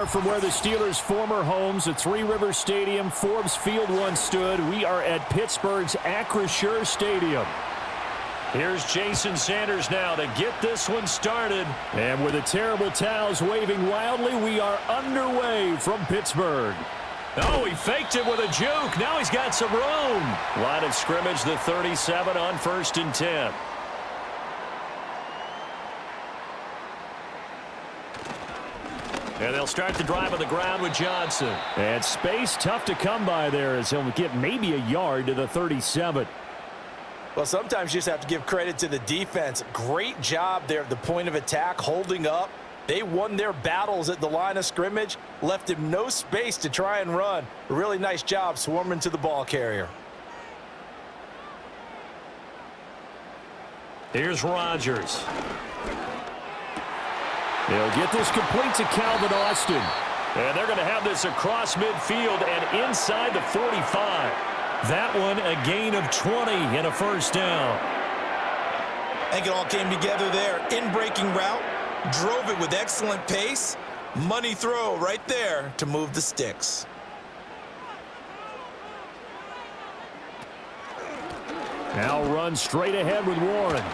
From where the Steelers' former homes, at Three Rivers Stadium, Forbes Field once stood, we are at Pittsburgh's Acrisure Stadium. Here's Jason Sanders now to get this one started. And with the terrible towels waving wildly, we are underway from Pittsburgh. Oh, he faked it with a juke. Now he's got some room. Line of scrimmage, the 37 on 1st and 10. And they'll start the drive on the ground with Johnson. And space tough to come by there as he'll get maybe a yard to the 37. Well, sometimes you just have to give credit to the defense. Great job there at the point of attack, holding up. They won their battles at the line of scrimmage, left him no space to try and run. A really nice job swarming to the ball carrier. Here's Rodgers. They'll get this complete to Calvin Austin. And they're going to have this across midfield and inside the 45. That one a gain of 20 and a first down. I think it all came together there. In-breaking route, drove it with excellent pace. Money throw right there to move the sticks. Now run straight ahead with Warren.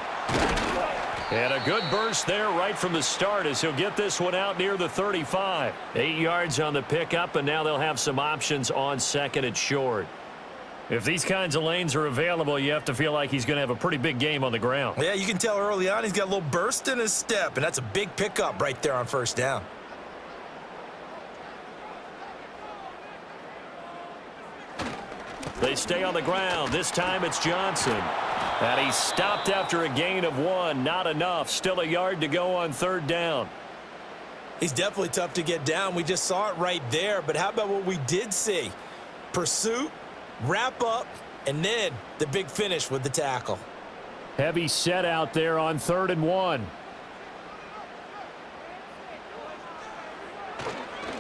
And a good burst there right from the start as he'll get this one out near the 35. 8 yards on the pickup, and now they'll have some options on second and short. If these kinds of lanes are available, you have to feel like he's going to have a pretty big game on the ground. Yeah, you can tell early on he's got a little burst in his step, and that's a big pickup right there on first down. They stay on the ground. This time it's Johnson. And he stopped after a gain of 1. Not enough. Still a yard to go on 3rd down. He's definitely tough to get down. We just saw it right there. But how about what we did see? Pursuit, wrap up, and then the big finish with the tackle. Heavy set out there on 3rd and 1.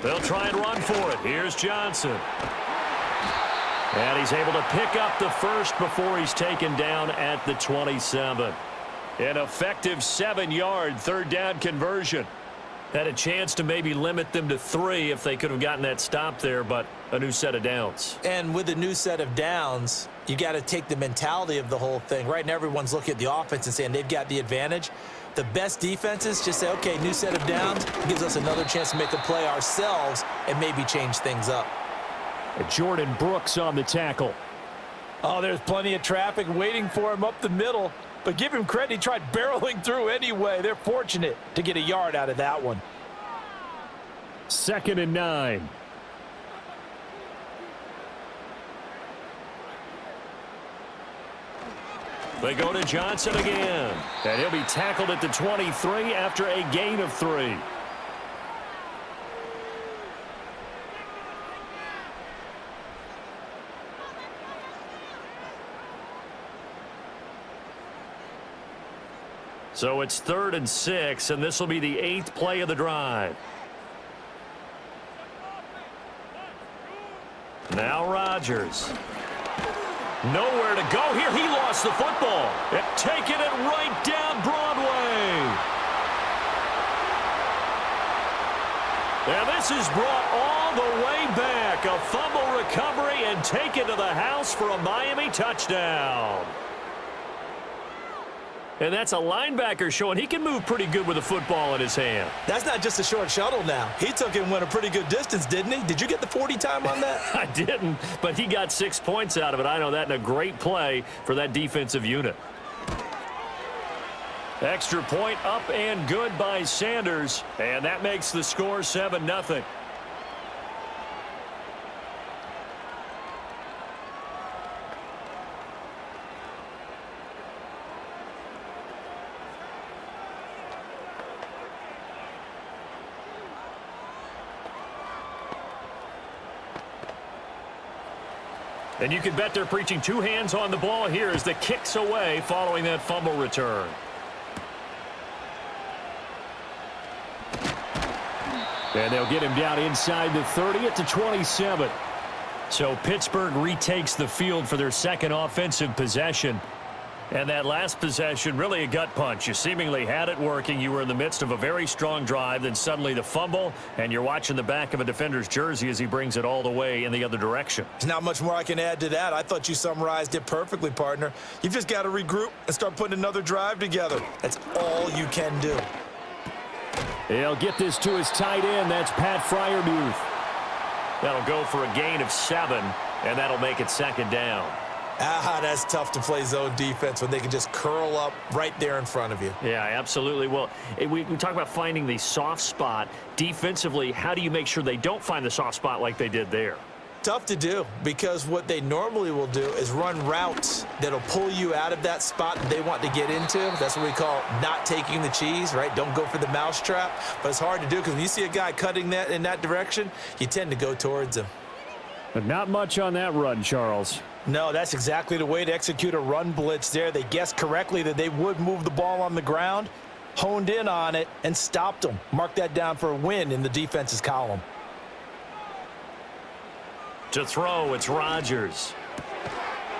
They'll try and run for it. Here's Johnson. And he's able to pick up the first before he's taken down at the 27. An effective 7-yard 3rd down conversion. Had a chance to maybe limit them to 3 if they could have gotten that stop there, but a new set of downs. And with a new set of downs, you got to take the mentality of the whole thing. Right now, everyone's looking at the offense and saying they've got the advantage. The best defenses just say, okay, new set of downs gives us another chance to make a play ourselves and maybe change things up. Jordan Brooks on the tackle. Oh, there's plenty of traffic waiting for him up the middle. But give him credit, he tried barreling through anyway. They're fortunate to get a yard out of that one. 2nd and 9. They go to Johnson again. And he'll be tackled at the 23 after a gain of 3. So it's 3rd and 6, and this will be the 8th play of the drive. Now Rodgers. Nowhere to go here. He lost the football. Taking it right down Broadway. And this is brought all the way back. A fumble recovery and taken to the house for a Miami touchdown. And that's a linebacker showing he can move pretty good with a football in his hand. That's not just a short shuttle now. He took it and went a pretty good distance, didn't he? Did you get the 40 time on that? I didn't, but he got 6 points out of it. I know that in a great play for that defensive unit. Extra point up and good by Sanders, and that makes the score 7-0. And you can bet they're preaching 2 hands on the ball here as the kick's away following that fumble return. And they'll get him down inside the 30 at the 27. So Pittsburgh retakes the field for their second offensive possession. And that last possession, really a gut punch. You seemingly had it working. You were in the midst of a very strong drive, then suddenly the fumble, and you're watching the back of a defender's jersey as he brings it all the way in the other direction. There's not much more I can add to that. I thought you summarized it perfectly, partner. You've just got to regroup and start putting another drive together. That's all you can do. He'll get this to his tight end. That's Pat Freiermuth. That'll go for a gain of 7, and that'll make it second down. That's tough to play zone defense when they can just curl up right there in front of you. Yeah, absolutely. Well, we talk about finding the soft spot. Defensively, how do you make sure they don't find the soft spot like they did there? Tough to do, because what they normally will do is run routes that'll pull you out of that spot that they want to get into. That's what we call not taking the cheese, right? Don't go for the mousetrap. But it's hard to do because when you see a guy cutting that in that direction, you tend to go towards him. But not much on that run, Charles. No, that's exactly the way to execute a run blitz there. They guessed correctly that they would move the ball on the ground, honed in on it, and stopped them. Mark that down for a win in the defense's column. To throw, it's Rodgers.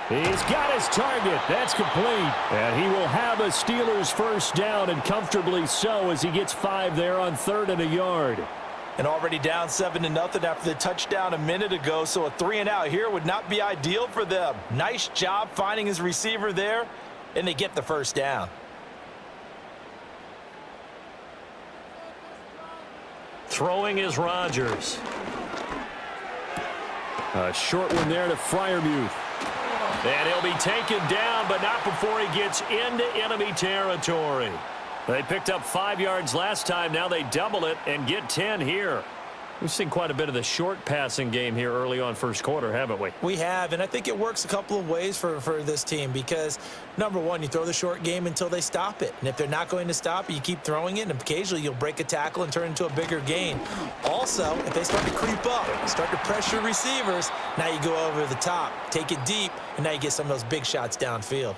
He's got his target. That's complete. And he will have a Steelers first down, and comfortably so, as he gets 5 there on 3rd and a yard. And already down 7-0 after the touchdown a minute ago, so a 3-and-out here would not be ideal for them. Nice job finding his receiver there, and they get the first down. Throwing is Rodgers. A short one there to Freiermuth. And he'll be taken down, but not before he gets into enemy territory. They picked up 5 yards last time. Now they double it and get 10 here. We've seen quite a bit of the short passing game here early on first quarter, haven't we? We have, and I think it works a couple of ways for this team because, number one, you throw the short game until they stop it. And if they're not going to stop it, you keep throwing it, and occasionally you'll break a tackle and turn it into a bigger gain. Also, if they start to creep up, start to pressure receivers, now you go over the top, take it deep, and now you get some of those big shots downfield.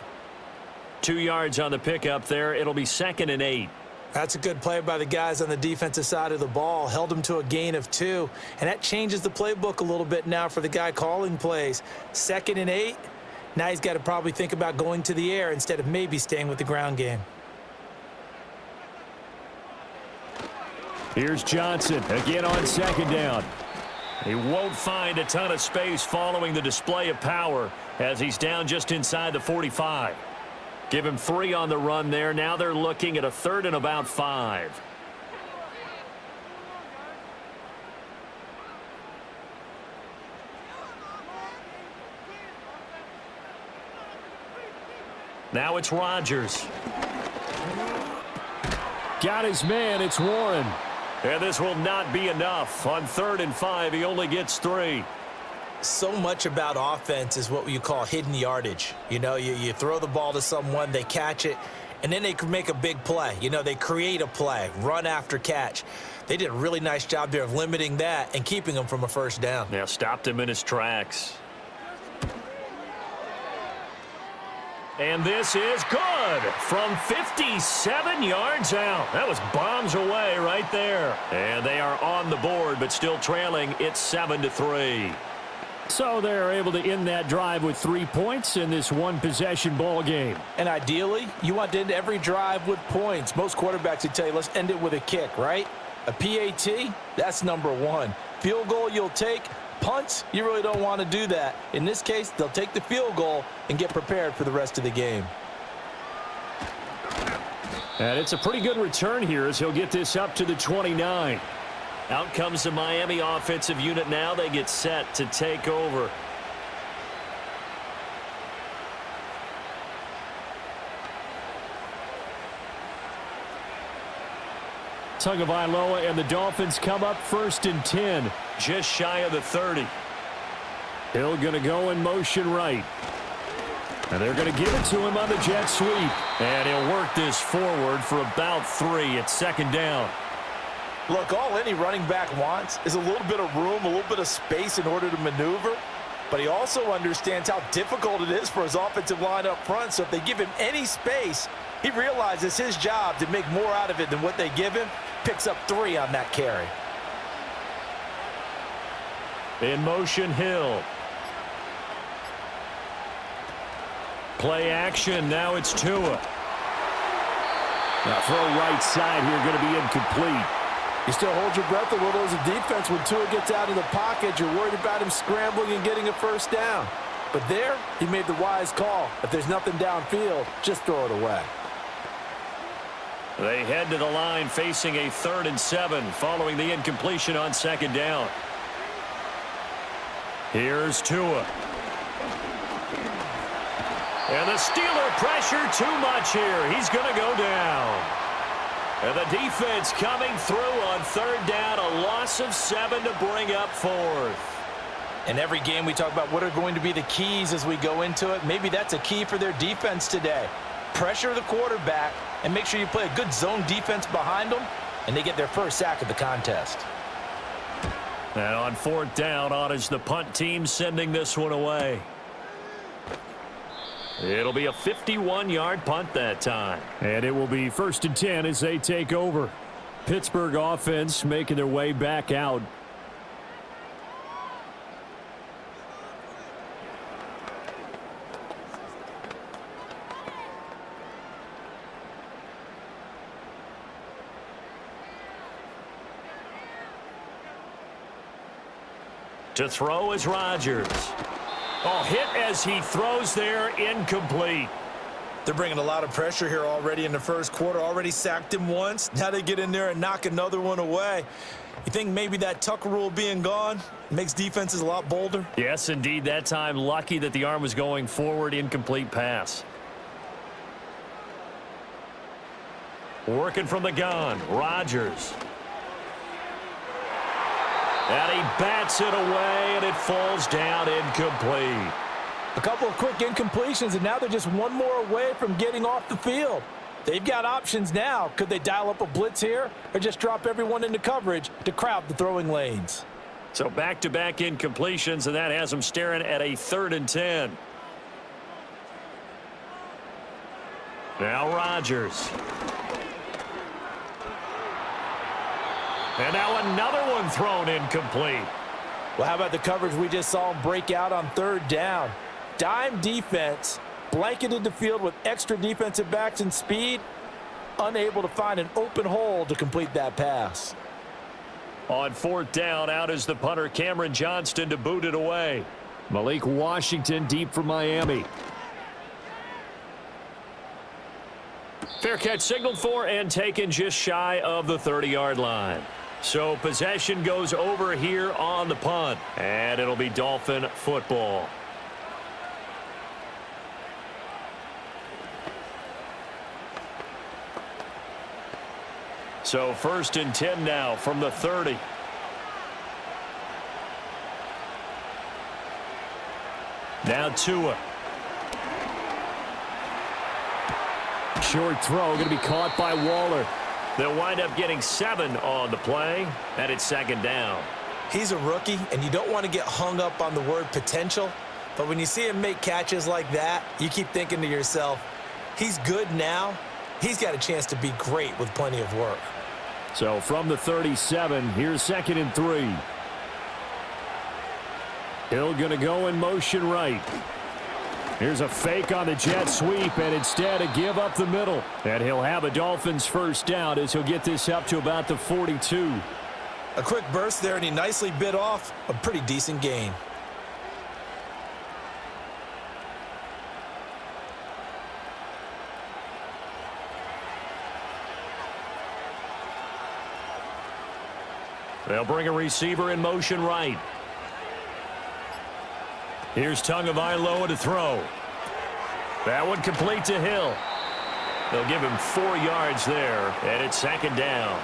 2 yards on the pickup there. It'll be 2nd and 8. That's a good play by the guys on the defensive side of the ball. Held them to a gain of 2. And that changes the playbook a little bit now for the guy calling plays. 2nd and 8. Now he's got to probably think about going to the air instead of maybe staying with the ground game. Here's Johnson again on 2nd down. He won't find a ton of space following the display of power as he's down just inside the 45. Give him 3 on the run there. Now they're looking at a 3rd and about 5. Now it's Rodgers. Got his man. It's Warren. And this will not be enough. On 3rd and 5, he only gets 3. So much about offense is what you call hidden yardage. You know, you throw the ball to someone, they catch it, and then they can make a big play. You know, they create a play, run after catch. They did a really nice job there of limiting that and keeping him from a first down. Yeah, stopped him in his tracks. And this is good from 57 yards out. That was bombs away right there. And they are on the board, but still trailing. It's 7-3. So they're able to end that drive with 3 points in this one-possession ball game. And ideally, you want to end every drive with points. Most quarterbacks would tell you, let's end it with a kick, right? A PAT, that's number 1. Field goal you'll take. Punts, you really don't want to do that. In this case, they'll take the field goal and get prepared for the rest of the game. And it's a pretty good return here as he'll get this up to the 29. Out comes the Miami offensive unit now. They get set to take over. Tagovailoa and the Dolphins come up 1st and 10. Just shy of the 30. Hill going to go in motion right. And they're going to give it to him on the jet sweep. And he'll work this forward for about 3 at 2nd down. Look, all any running back wants is a little bit of room, a little bit of space in order to maneuver. But he also understands how difficult it is for his offensive line up front. So if they give him any space, he realizes his job to make more out of it than what they give him. Picks up 3 on that carry. In motion, Hill. Play action. Now it's Tua. Now throw right side here, going to be incomplete. You still hold your breath a little as a defense when Tua gets out of the pocket. You're worried about him scrambling and getting a first down. But there, he made the wise call. If there's nothing downfield, just throw it away. They head to the line facing a 3rd and 7 following the incompletion on 2nd down. Here's Tua. And the Steeler pressure too much here. He's going to go down. And the defense coming through on 3rd down. A loss of 7 to bring up 4th. In every game we talk about what are going to be the keys as we go into it. Maybe that's a key for their defense today. Pressure the quarterback and make sure you play a good zone defense behind them, and they get their first sack of the contest. And on 4th down, on is the punt team sending this one away. It'll be a 51-yard punt that time. And it will be 1st and 10 as they take over. Pittsburgh offense making their way back out. To throw is Rodgers. Oh, hit as he throws there, incomplete. They're bringing a lot of pressure here already in the first quarter. Already sacked him once. Now they get in there and knock another one away. You think maybe that Tucker rule being gone makes defenses a lot bolder? Yes, indeed. That time, lucky that the arm was going forward, incomplete pass. Working from the gun, Rodgers. And he bats it away, and it falls down incomplete. A couple of quick incompletions, and now they're just one more away from getting off the field. They've got options now. Could they dial up a blitz here or just drop everyone into coverage to crowd the throwing lanes? So back-to-back incompletions, and that has them staring at a 3rd and 10. Now Rodgers. And now another one thrown incomplete. Well, how about the coverage we just saw him break out on 3rd down? Dime defense, blanketed the field with extra defensive backs and speed, unable to find an open hole to complete that pass. On 4th down, out is the punter Cameron Johnston to boot it away. Malik Washington deep for Miami. Fair catch signaled for and taken just shy of the 30-yard line. So possession goes over here on the punt, and it'll be Dolphin football. So 1st and 10 now from the 30. Now Tua. Short throw going to be caught by Waller. They'll wind up getting 7 on the play, and it's 2nd down. He's a rookie, and you don't want to get hung up on the word potential, but when you see him make catches like that, you keep thinking to yourself, he's good now. He's got a chance to be great with plenty of work. So from the 37, here's 2nd and 3. Hill going to go in motion right. Here's a fake on the jet sweep, and instead a give up the middle. And he'll have a Dolphins first down as he'll get this up to about the 42. A quick burst there, and he nicely bit off a pretty decent gain. They'll bring a receiver in motion right. Here's Tagovailoa to throw. That one complete to Hill. They'll give him 4 yards there, and it's 2nd down.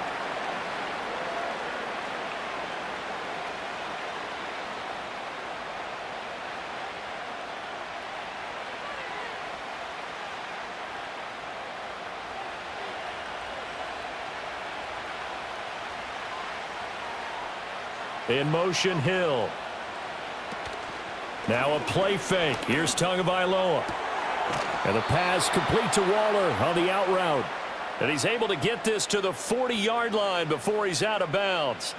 In motion, Hill. Now a play fake. Here's Tagovailoa. And the pass complete to Waller on the out route. And he's able to get this to the 40-yard line before he's out of bounds.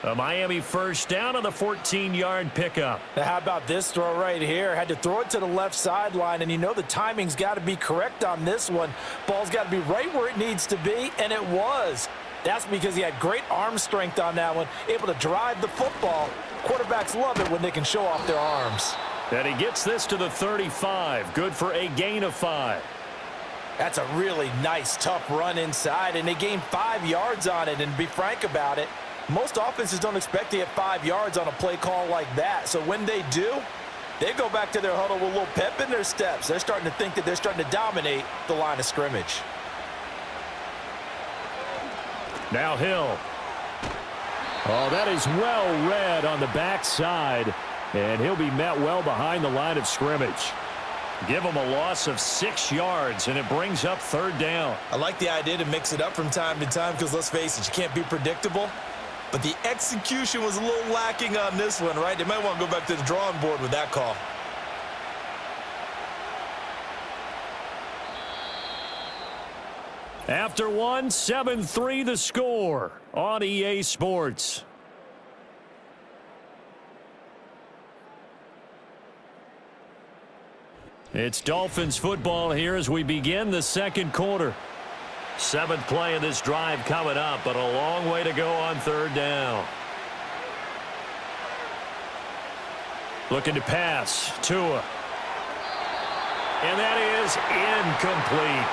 A Miami first down on the 14-yard pickup. Now, how about this throw right here? Had to throw it to the left sideline, and you know the timing's got to be correct on this one. Ball's got to be right where it needs to be, and it was. That's because he had great arm strength on that one, able to drive the football. Quarterbacks love it when they can show off their arms. And he gets this to the 35. Good for a gain of 5. That's a really nice, tough run inside, and they gained 5 yards on it. And to be frank about it, most offenses don't expect to get 5 yards on a play call like that. So when they do, they go back to their huddle with a little pep in their steps. They're starting to think that they're starting to dominate the line of scrimmage. Now Hill. Oh, that is well read on the backside, and he'll be met well behind the line of scrimmage. Give him a loss of 6 yards, and it brings up 3rd down. I like the idea to mix it up from time to time because, let's face it, you can't be predictable. But the execution was a little lacking on this one, right? They might want to go back to the drawing board with that call. After one, 7-3 the score on EA Sports. It's Dolphins football here as we begin the second quarter. 7th play of this drive coming up, but a long way to go on 3rd down. Looking to pass. Tua. And that is incomplete.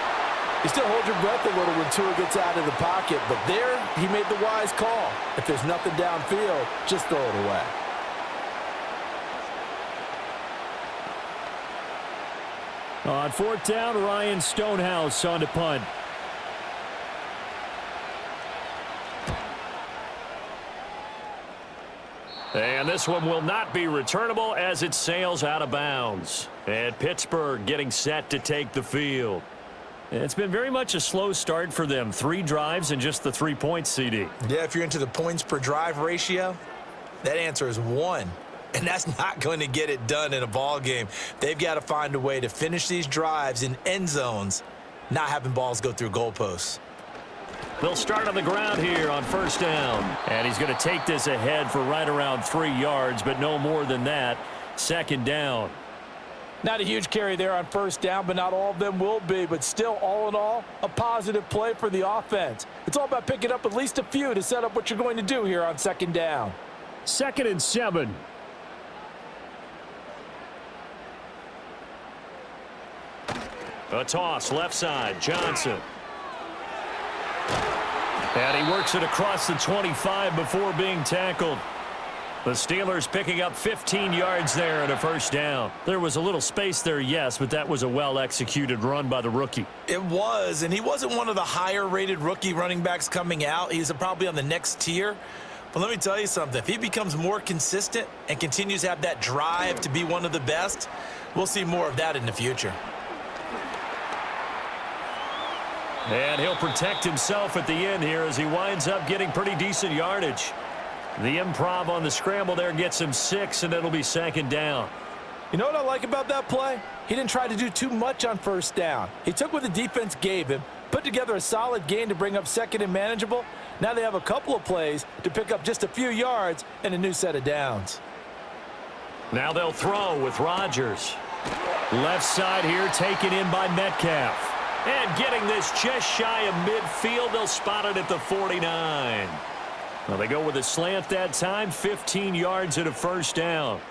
You still hold your breath a little when Tua gets out of the pocket, but there he made the wise call. If there's nothing downfield, just throw it away. On 4th down, Ryan Stonehouse on to punt. And this one will not be returnable as it sails out of bounds. And Pittsburgh getting set to take the field. It's been very much a slow start for them. 3 drives and just the 3 points, CD. Yeah, if you're into the points per drive ratio, that answer is 1. And that's not going to get it done in a ball game. They've got to find a way to finish these drives in end zones, not having balls go through goalposts. They'll start on the ground here on 1st down. And he's going to take this ahead for right around 3 yards, but no more than that. 2nd down. Not a huge carry there on 1st down, but not all of them will be. But still, all in all, a positive play for the offense. It's all about picking up at least a few to set up what you're going to do here on 2nd down. 2nd and 7. A toss, left side, Johnson. And he works it across the 25 before being tackled. The Steelers picking up 15 yards there and a 1st down. There was a little space there, yes, but that was a well-executed run by the rookie. It was, and he wasn't one of the higher-rated rookie running backs coming out. He's probably on the next tier. But let me tell you something. If he becomes more consistent and continues to have that drive to be one of the best, we'll see more of that in the future. And he'll protect himself at the end here as he winds up getting pretty decent yardage. The improv on the scramble there gets him 6, and it'll be 2nd down. You know what I like about that play? He didn't try to do too much on 1st down. He took what the defense gave him, put together a solid gain to bring up 2nd and manageable. Now they have a couple of plays to pick up just a few yards and a new set of downs. Now they'll throw with Rodgers. Left side here taken in by Metcalf. And getting this just shy of midfield, they'll spot it at the 49. Well, they go with a slant that time, 15 yards and a 1st down.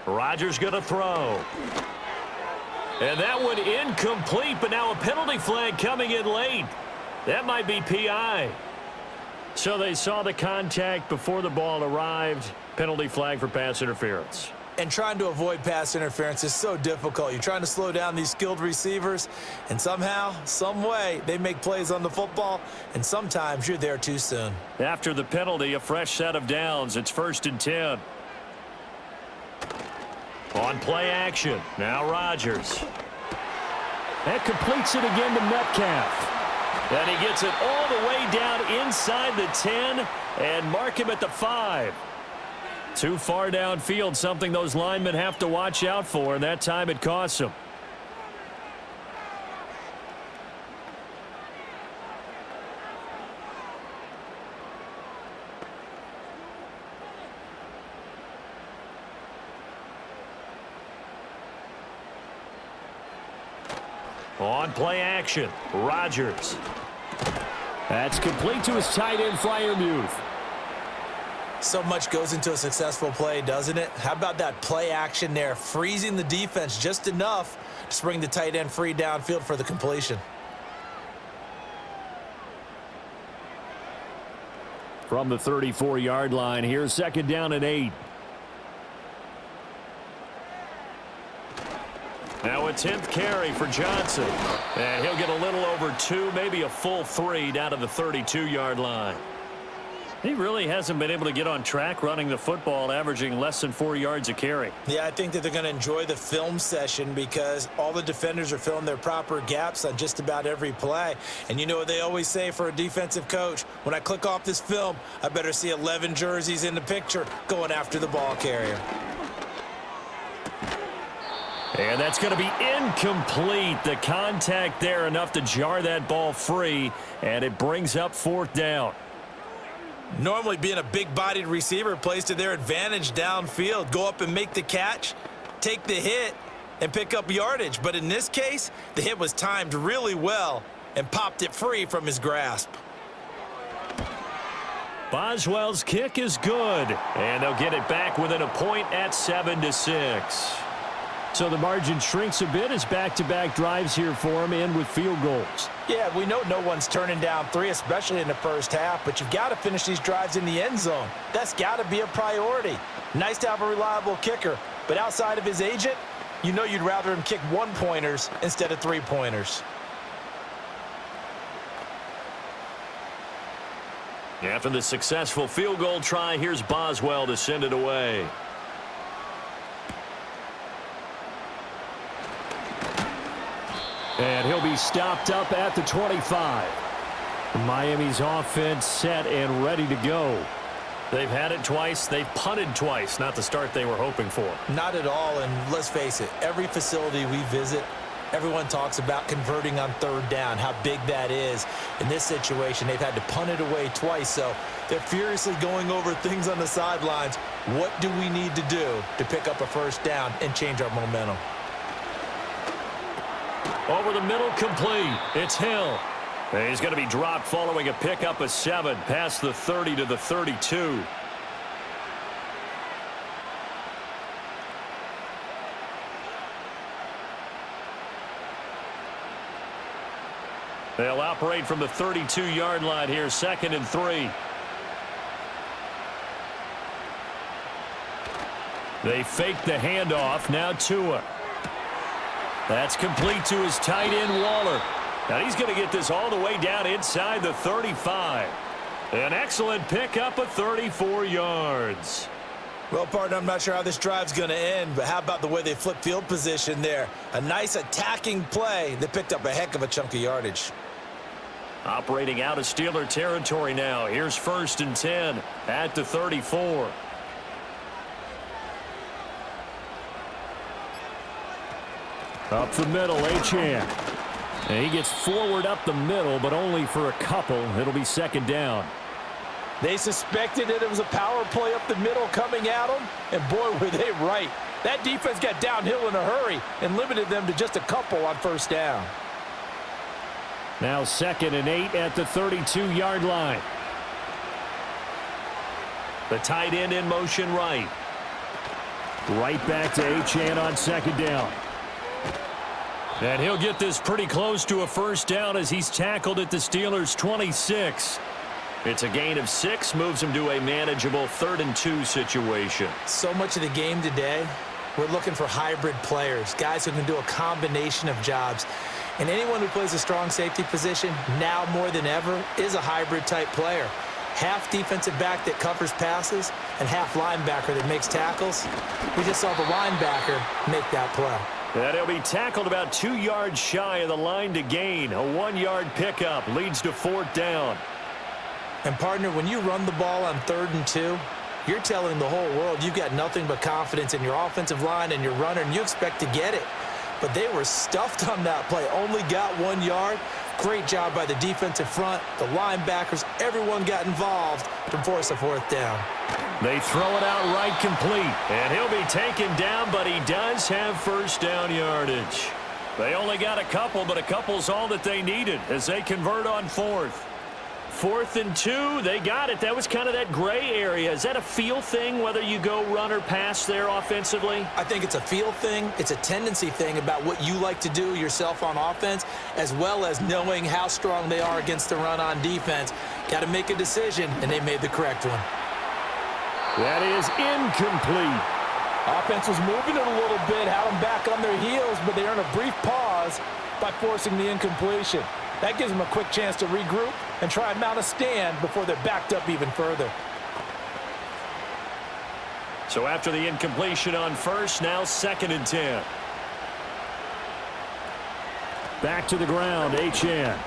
Rodgers going to throw. And that one incomplete, but now a penalty flag coming in late. That might be PI. So they saw the contact before the ball arrived. Penalty flag for pass interference. And trying to avoid pass interference is so difficult. You're trying to slow down these skilled receivers, and somehow, some way, they make plays on the football, and sometimes you're there too soon. After the penalty, a fresh set of downs. It's 1st and 10. On play action. Now Rodgers. That completes it again to Metcalf. And he gets it all the way down inside the 10 and mark him at the 5. Too far downfield, something those linemen have to watch out for, and that time it costs them. On play action, Rodgers. That's complete to his tight end, Freiermuth. So much goes into a successful play, doesn't it? How about that play action there, freezing the defense just enough to bring the tight end free downfield for the completion. From the 34-yard line, here's 2nd down and 8. Now a 10th carry for Johnson. And he'll get a little over 2, maybe a full 3 down to the 32-yard line. He really hasn't been able to get on track running the football, averaging less than 4 yards a carry. Yeah, I think that they're going to enjoy the film session because all the defenders are filling their proper gaps on just about every play. And you know what they always say for a defensive coach? When I click off this film, I better see 11 jerseys in the picture going after the ball carrier. And that's going to be incomplete. The contact there enough to jar that ball free, and it brings up 4th down. Normally being a big-bodied receiver plays to their advantage downfield. Go up and make the catch, take the hit, and pick up yardage. But in this case, the hit was timed really well and popped it free from his grasp. Boswell's kick is good, and they'll get it back within a point at 7-6. So the margin shrinks a bit as back-to-back drives here for him, and with field goals. Yeah, we know no one's turning down 3, especially in the first half, but you've got to finish these drives in the end zone. That's got to be a priority. Nice to have a reliable kicker, but outside of his agent, you know you'd rather him kick 1-pointers instead of 3-pointers. After the successful field goal try, here's Boswell to send it away. And he'll be stopped up at the 25. Miami's offense set and ready to go. They've had it twice. They've punted twice. Not the start they were hoping for. Not at all, and let's face it, every facility we visit, everyone talks about converting on 3rd down, how big that is. In this situation, they've had to punt it away twice, so they're furiously going over things on the sidelines. What do we need to do to pick up a 1st down and change our momentum? Over the middle, complete. It's Hill. And he's going to be dropped following a pickup of 7 past the 30 to the 32. They'll operate from the 32-yard line here, 2nd and 3. They fake the handoff. Now Tua. That's complete to his tight end, Waller. Now he's going to get this all the way down inside the 35. An excellent pickup of 34 yards. Well, partner, I'm not sure how this drive's going to end, but how about the way they flip field position there? A nice attacking play that picked up a heck of a chunk of yardage. Operating out of Steeler territory now. Here's 1st and 10 at the 34. Up the middle, Achane. And he gets forward up the middle, but only for a couple. It'll be 2nd down. They suspected that it was a power play up the middle coming at them, and boy, were they right. That defense got downhill in a hurry and limited them to just a couple on 1st down. Now 2nd and 8 at the 32-yard line. The tight end in motion right. Right back to Achane on 2nd down. And he'll get this pretty close to a 1st down as he's tackled at the Steelers' 26. It's a gain of 6, moves him to a manageable 3rd and 2 situation. So much of the game today, we're looking for hybrid players, guys who can do a combination of jobs. And anyone who plays a strong safety position, now more than ever, is a hybrid type player. Half defensive back that covers passes and half linebacker that makes tackles. We just saw the linebacker make that play. And he'll be tackled about 2 yards shy of the line to gain. A 1-yard pickup leads to 4th down. And, partner, when you run the ball on 3rd and 2, you're telling the whole world you've got nothing but confidence in your offensive line and your runner, and you expect to get it. But they were stuffed on that play, only got 1 yard. Great job by the defensive front, the linebackers, everyone got involved to force a fourth down. They throw it out right complete, and he'll be taken down, but he does have first down yardage. They only got a couple, but a couple's all that they needed as they convert on fourth. 4th and 2, they got it. That was kind of that gray area. Is that a feel thing, whether you go run or pass there offensively? I think it's a feel thing. It's a tendency thing about what you like to do yourself on offense, as well as knowing how strong they are against the run on defense. Got to make a decision, and they made the correct one. That is incomplete. Offense was moving it a little bit, had them back on their heels, but they earned a brief pause by forcing the incompletion. That gives them a quick chance to regroup and try and mount a stand before they're backed up even further. So after the incompletion on first, now 2nd and 10. Back to the ground, HN.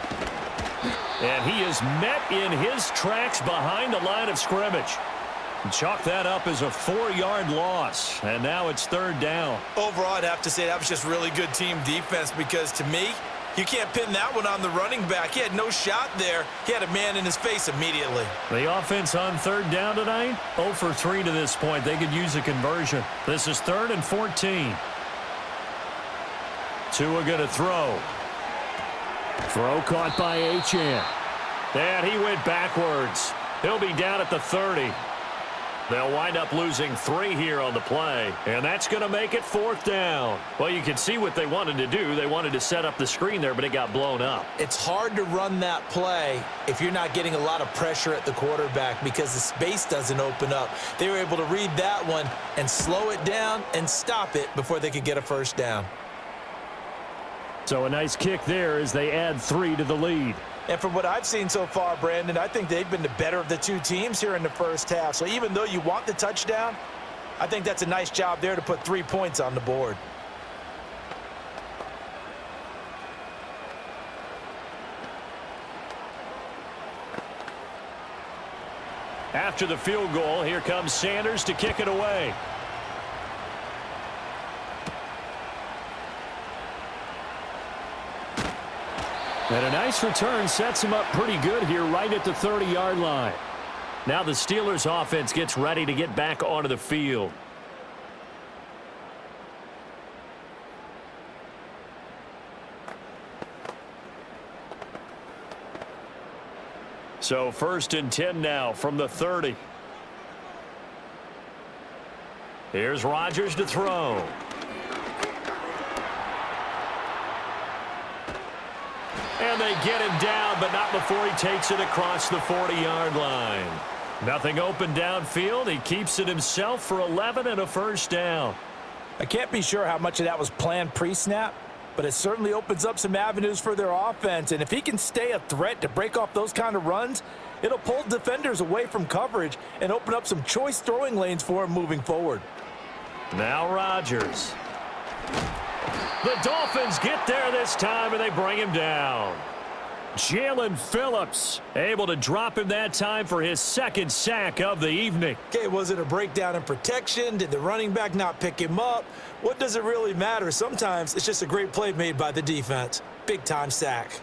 And he is met in his tracks behind the line of scrimmage. Chalk that up as a 4-yard loss, and now it's 3rd down. Overall, I'd have to say that was just really good team defense, because to me, you can't pin that one on the running back. He had no shot there. He had a man in his face immediately. The offense on 3rd down tonight, 0 for 3 to this point. They could use a conversion. This is 3rd and 14. Tua going to throw. Throw caught by HN. And he went backwards. He'll be down at the 30. They'll wind up losing 3 here on the play, and that's going to make it 4th down. Well, you can see what they wanted to do. They wanted to set up the screen there, but it got blown up. It's hard to run that play if you're not getting a lot of pressure at the quarterback because the space doesn't open up. They were able to read that one and slow it down and stop it before they could get a first down. So a nice kick there as they add 3 to the lead. And from what I've seen so far, Brandon, I think they've been the better of the two teams here in the first half. So even though you want the touchdown, I think that's a nice job there to put 3 points on the board. After the field goal, here comes Sanders to kick it away. And a nice return sets him up pretty good here right at the 30-yard line. Now the Steelers offense gets ready to get back onto the field. So 1st and 10 now from the 30. Here's Rodgers to throw. And they get him down, but not before he takes it across the 40-yard line. Nothing open downfield. He keeps it himself for 11 and a first down. I can't be sure how much of that was planned pre-snap, but it certainly opens up some avenues for their offense. And if he can stay a threat to break off those kind of runs, it'll pull defenders away from coverage and open up some choice throwing lanes for him moving forward. Now Rodgers. The Dolphins get there this time, and they bring him down. Jalen Phillips able to drop him that time for his 2nd sack of the evening. Okay, was it a breakdown in protection? Did the running back not pick him up? What does it really matter? Sometimes it's just a great play made by the defense. Big-time sack.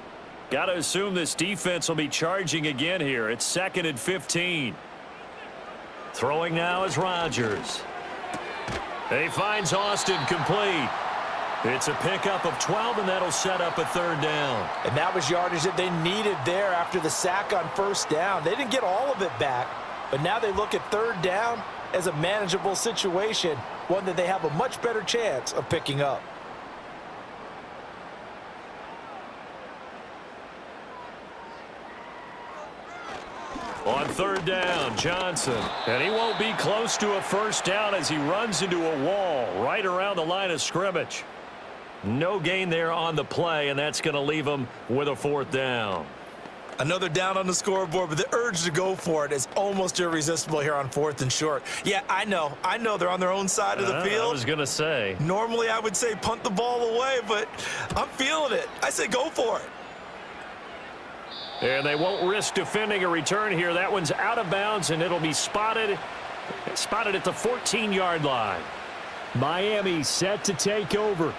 Got to assume this defense will be charging again here. It's 2nd and 15. Throwing now is Rodgers. He finds Austin complete. It's a pickup of 12, and that'll set up a 3rd down. And that was yardage that they needed there after the sack on first down. They didn't get all of it back, but now they look at 3rd down as a manageable situation, one that they have a much better chance of picking up. On 3rd down, Johnson. And he won't be close to a first down as he runs into a wall right around the line of scrimmage. No gain there on the play, and that's going to leave him with a 4th down. Another down on the scoreboard, but the urge to go for it is almost irresistible here on 4th and short. Yeah, I know they're on their own side of the field. I was going to say. Normally I would say punt the ball away, but I'm feeling it. I say go for it. And they won't risk defending a return here. That one's out of bounds, and it'll be spotted Spotted at the 14-yard line. Miami set to take over.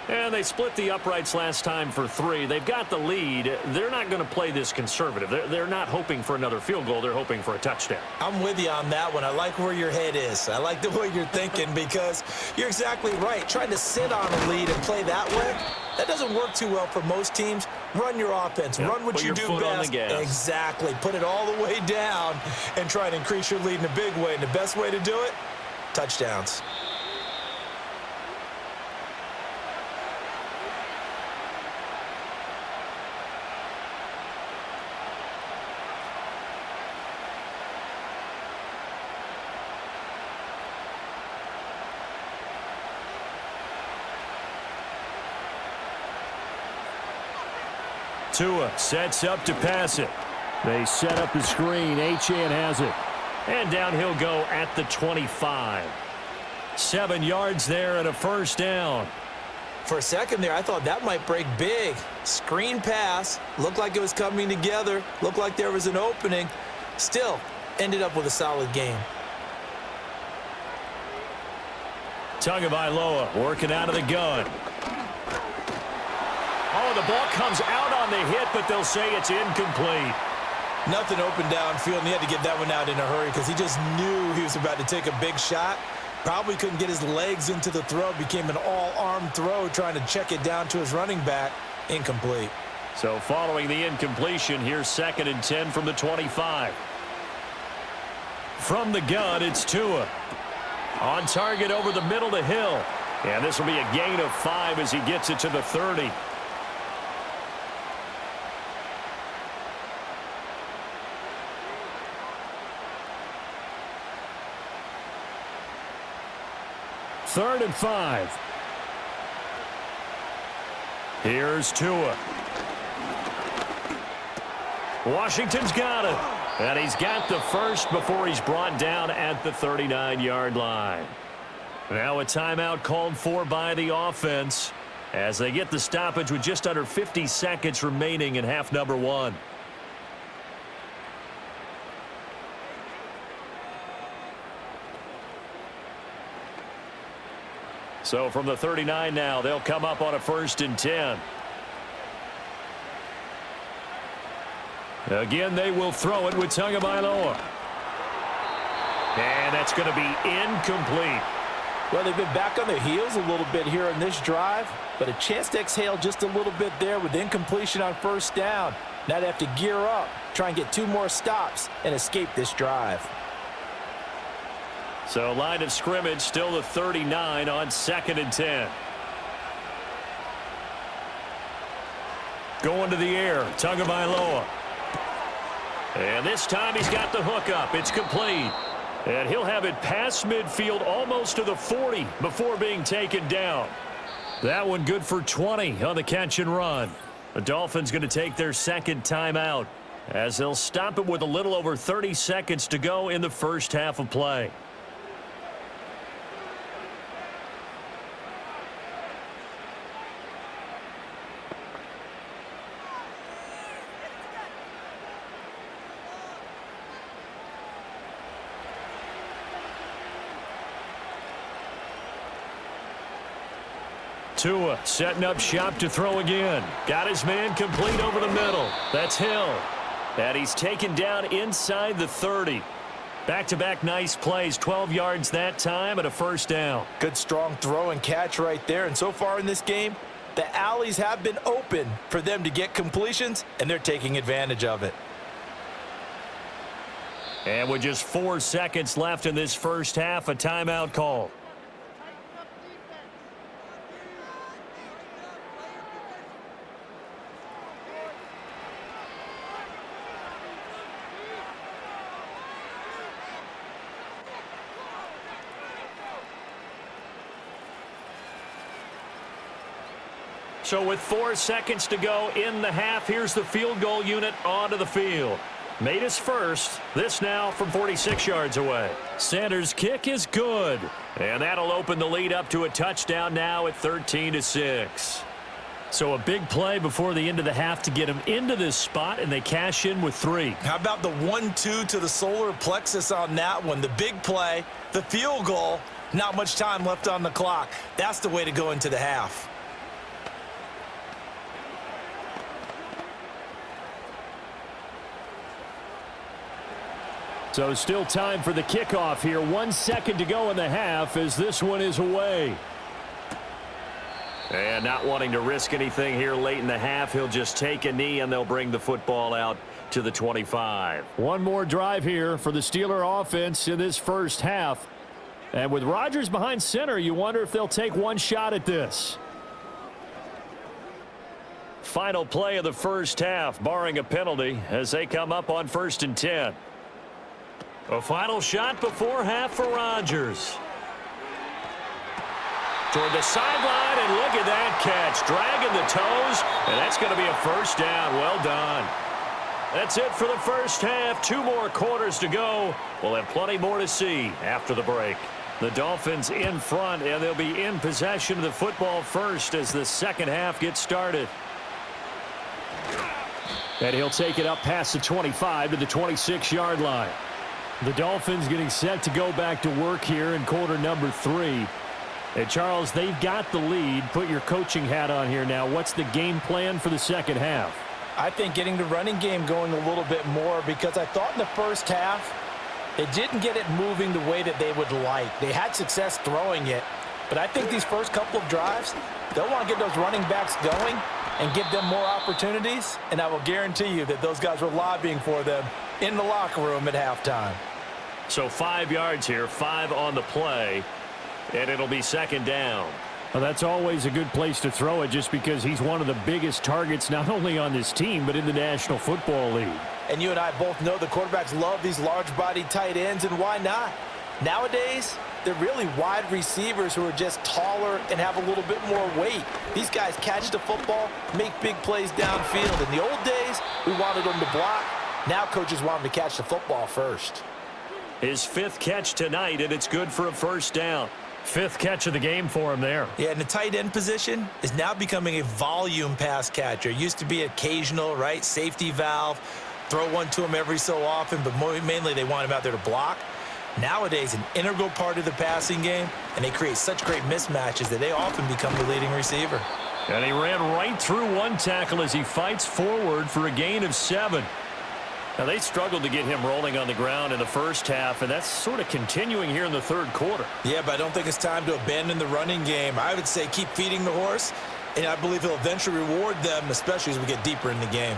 And they split the uprights last time for 3. They've got the lead. They're not going to play this conservative. They're not hoping for another field goal. They're hoping for a touchdown. I'm with you on that one. I like where your head is. I like the way you're thinking because you're exactly right. Trying to sit on a lead and play that way, that doesn't work too well for most teams. Run your offense. Run what you do best. Exactly. Put it all the way down and try to increase your lead in a big way. And the best way to do it, touchdowns. Tua sets up to pass it. They set up the screen. Achane has it. And down he'll go at the 25. 7 yards there and a first down. For a second there, I thought that might break big. Screen pass. Looked like it was coming together. Looked like there was an opening. Still, ended up with a solid game. Tagovailoa working out of the gun. Oh, the ball comes out on the hit, but they'll say it's incomplete. Nothing open downfield, and he had to get that one out in a hurry because he just knew he was about to take a big shot. Probably couldn't get his legs into the throw. Became an all-arm throw trying to check it down to his running back. Incomplete. So following the incompletion, here's 2nd and 10 from the 25. From the gun, it's Tua. On target over the middle to Hill. And this will be a gain of 5 as he gets it to the 30. Third and 5. Here's Tua. Washington's got it. And he's got the first before he's brought down at the 39-yard line. Now a timeout called for by the offense as they get the stoppage with just under 50 seconds remaining in half number 1. So from the 39 now, they'll come up on a 1st and 10. Again, they will throw it with Tagovailoa. And that's going to be incomplete. Well, they've been back on their heels a little bit here in this drive, but a chance to exhale just a little bit there with incompletion on 1st down. Now they have to gear up, try and get 2 more stops, and escape this drive. So line of scrimmage still the 39 on 2nd and 10. Going to the air, Tagovailoa. And this time he's got the hook up. It's complete. And he'll have it past midfield almost to the 40 before being taken down. That one good for 20 on the catch and run. The Dolphins going to take their 2nd timeout as they'll stop it with a little over 30 seconds to go in the first half of play. Tua setting up shop to throw again. Got his man complete over the middle. That's Hill. And he's taken down inside the 30. Back-to-back nice plays. 12 yards that time and a first down. Good strong throw and catch right there. And so far in this game, the alleys have been open for them to get completions, and they're taking advantage of it. And with just 4 seconds left in this first half, a timeout call. So with 4 seconds to go in the half, here's the field goal unit onto the field. Made his first. This now from 46 yards away. Sanders' kick is good. And that'll open the lead up to a touchdown now at 13-6. So a big play before the end of the half to get him into this spot, and they cash in with 3. How about the 1-2 to the solar plexus on that one? The big play, the field goal, not much time left on the clock. That's the way to go into the half. So still time for the kickoff here. 1 second to go in the half as this one is away. And not wanting to risk anything here late in the half, he'll just take a knee and they'll bring the football out to the 25. One more drive here for the Steeler offense in this first half. And with Rodgers behind center, you wonder if they'll take one shot at this. Final play of the first half, barring a penalty, as they come up on 1st and 10. A final shot before half for Rodgers. Toward the sideline, and look at that catch. Dragging the toes, and that's going to be a first down. Well done. That's it for the first half. 2 more quarters to go. We'll have plenty more to see after the break. The Dolphins in front, and they'll be in possession of the football first as the second half gets started. And he'll take it up past the 25 to the 26-yard line. The Dolphins getting set to go back to work here in quarter number 3. And Charles, they've got the lead. Put your coaching hat on here now. What's the game plan for the second half? I think getting the running game going a little bit more, because I thought in the first half they didn't get it moving the way that they would like. They had success throwing it, but I think these first couple of drives, they'll want to get those running backs going and give them more opportunities, and I will guarantee you that those guys were lobbying for them in the locker room at halftime. So 5 yards here, 5 on the play, and it'll be second down. Well, that's always a good place to throw it, just because he's one of the biggest targets not only on this team but in the National Football League. And you and I both know the quarterbacks love these large-bodied tight ends, and why not? Nowadays, they're really wide receivers who are just taller and have a little bit more weight. These guys catch the football, make big plays downfield. In the old days, we wanted them to block. Now coaches want them to catch the football first. His 5th catch tonight, and it's good for a first down. 5th catch of the game for him there. Yeah, and the tight end position is now becoming a volume pass catcher. Used to be occasional, right? Safety valve. Throw one to him every so often, but mainly they want him out there to block. Nowadays, an integral part of the passing game, and they create such great mismatches that they often become the leading receiver. And he ran right through one tackle as he fights forward for a gain of 7. Now, they struggled to get him rolling on the ground in the first half, and that's sort of continuing here in the third quarter. Yeah, but I don't think it's time to abandon the running game. I would say keep feeding the horse, and I believe he'll eventually reward them, especially as we get deeper in the game.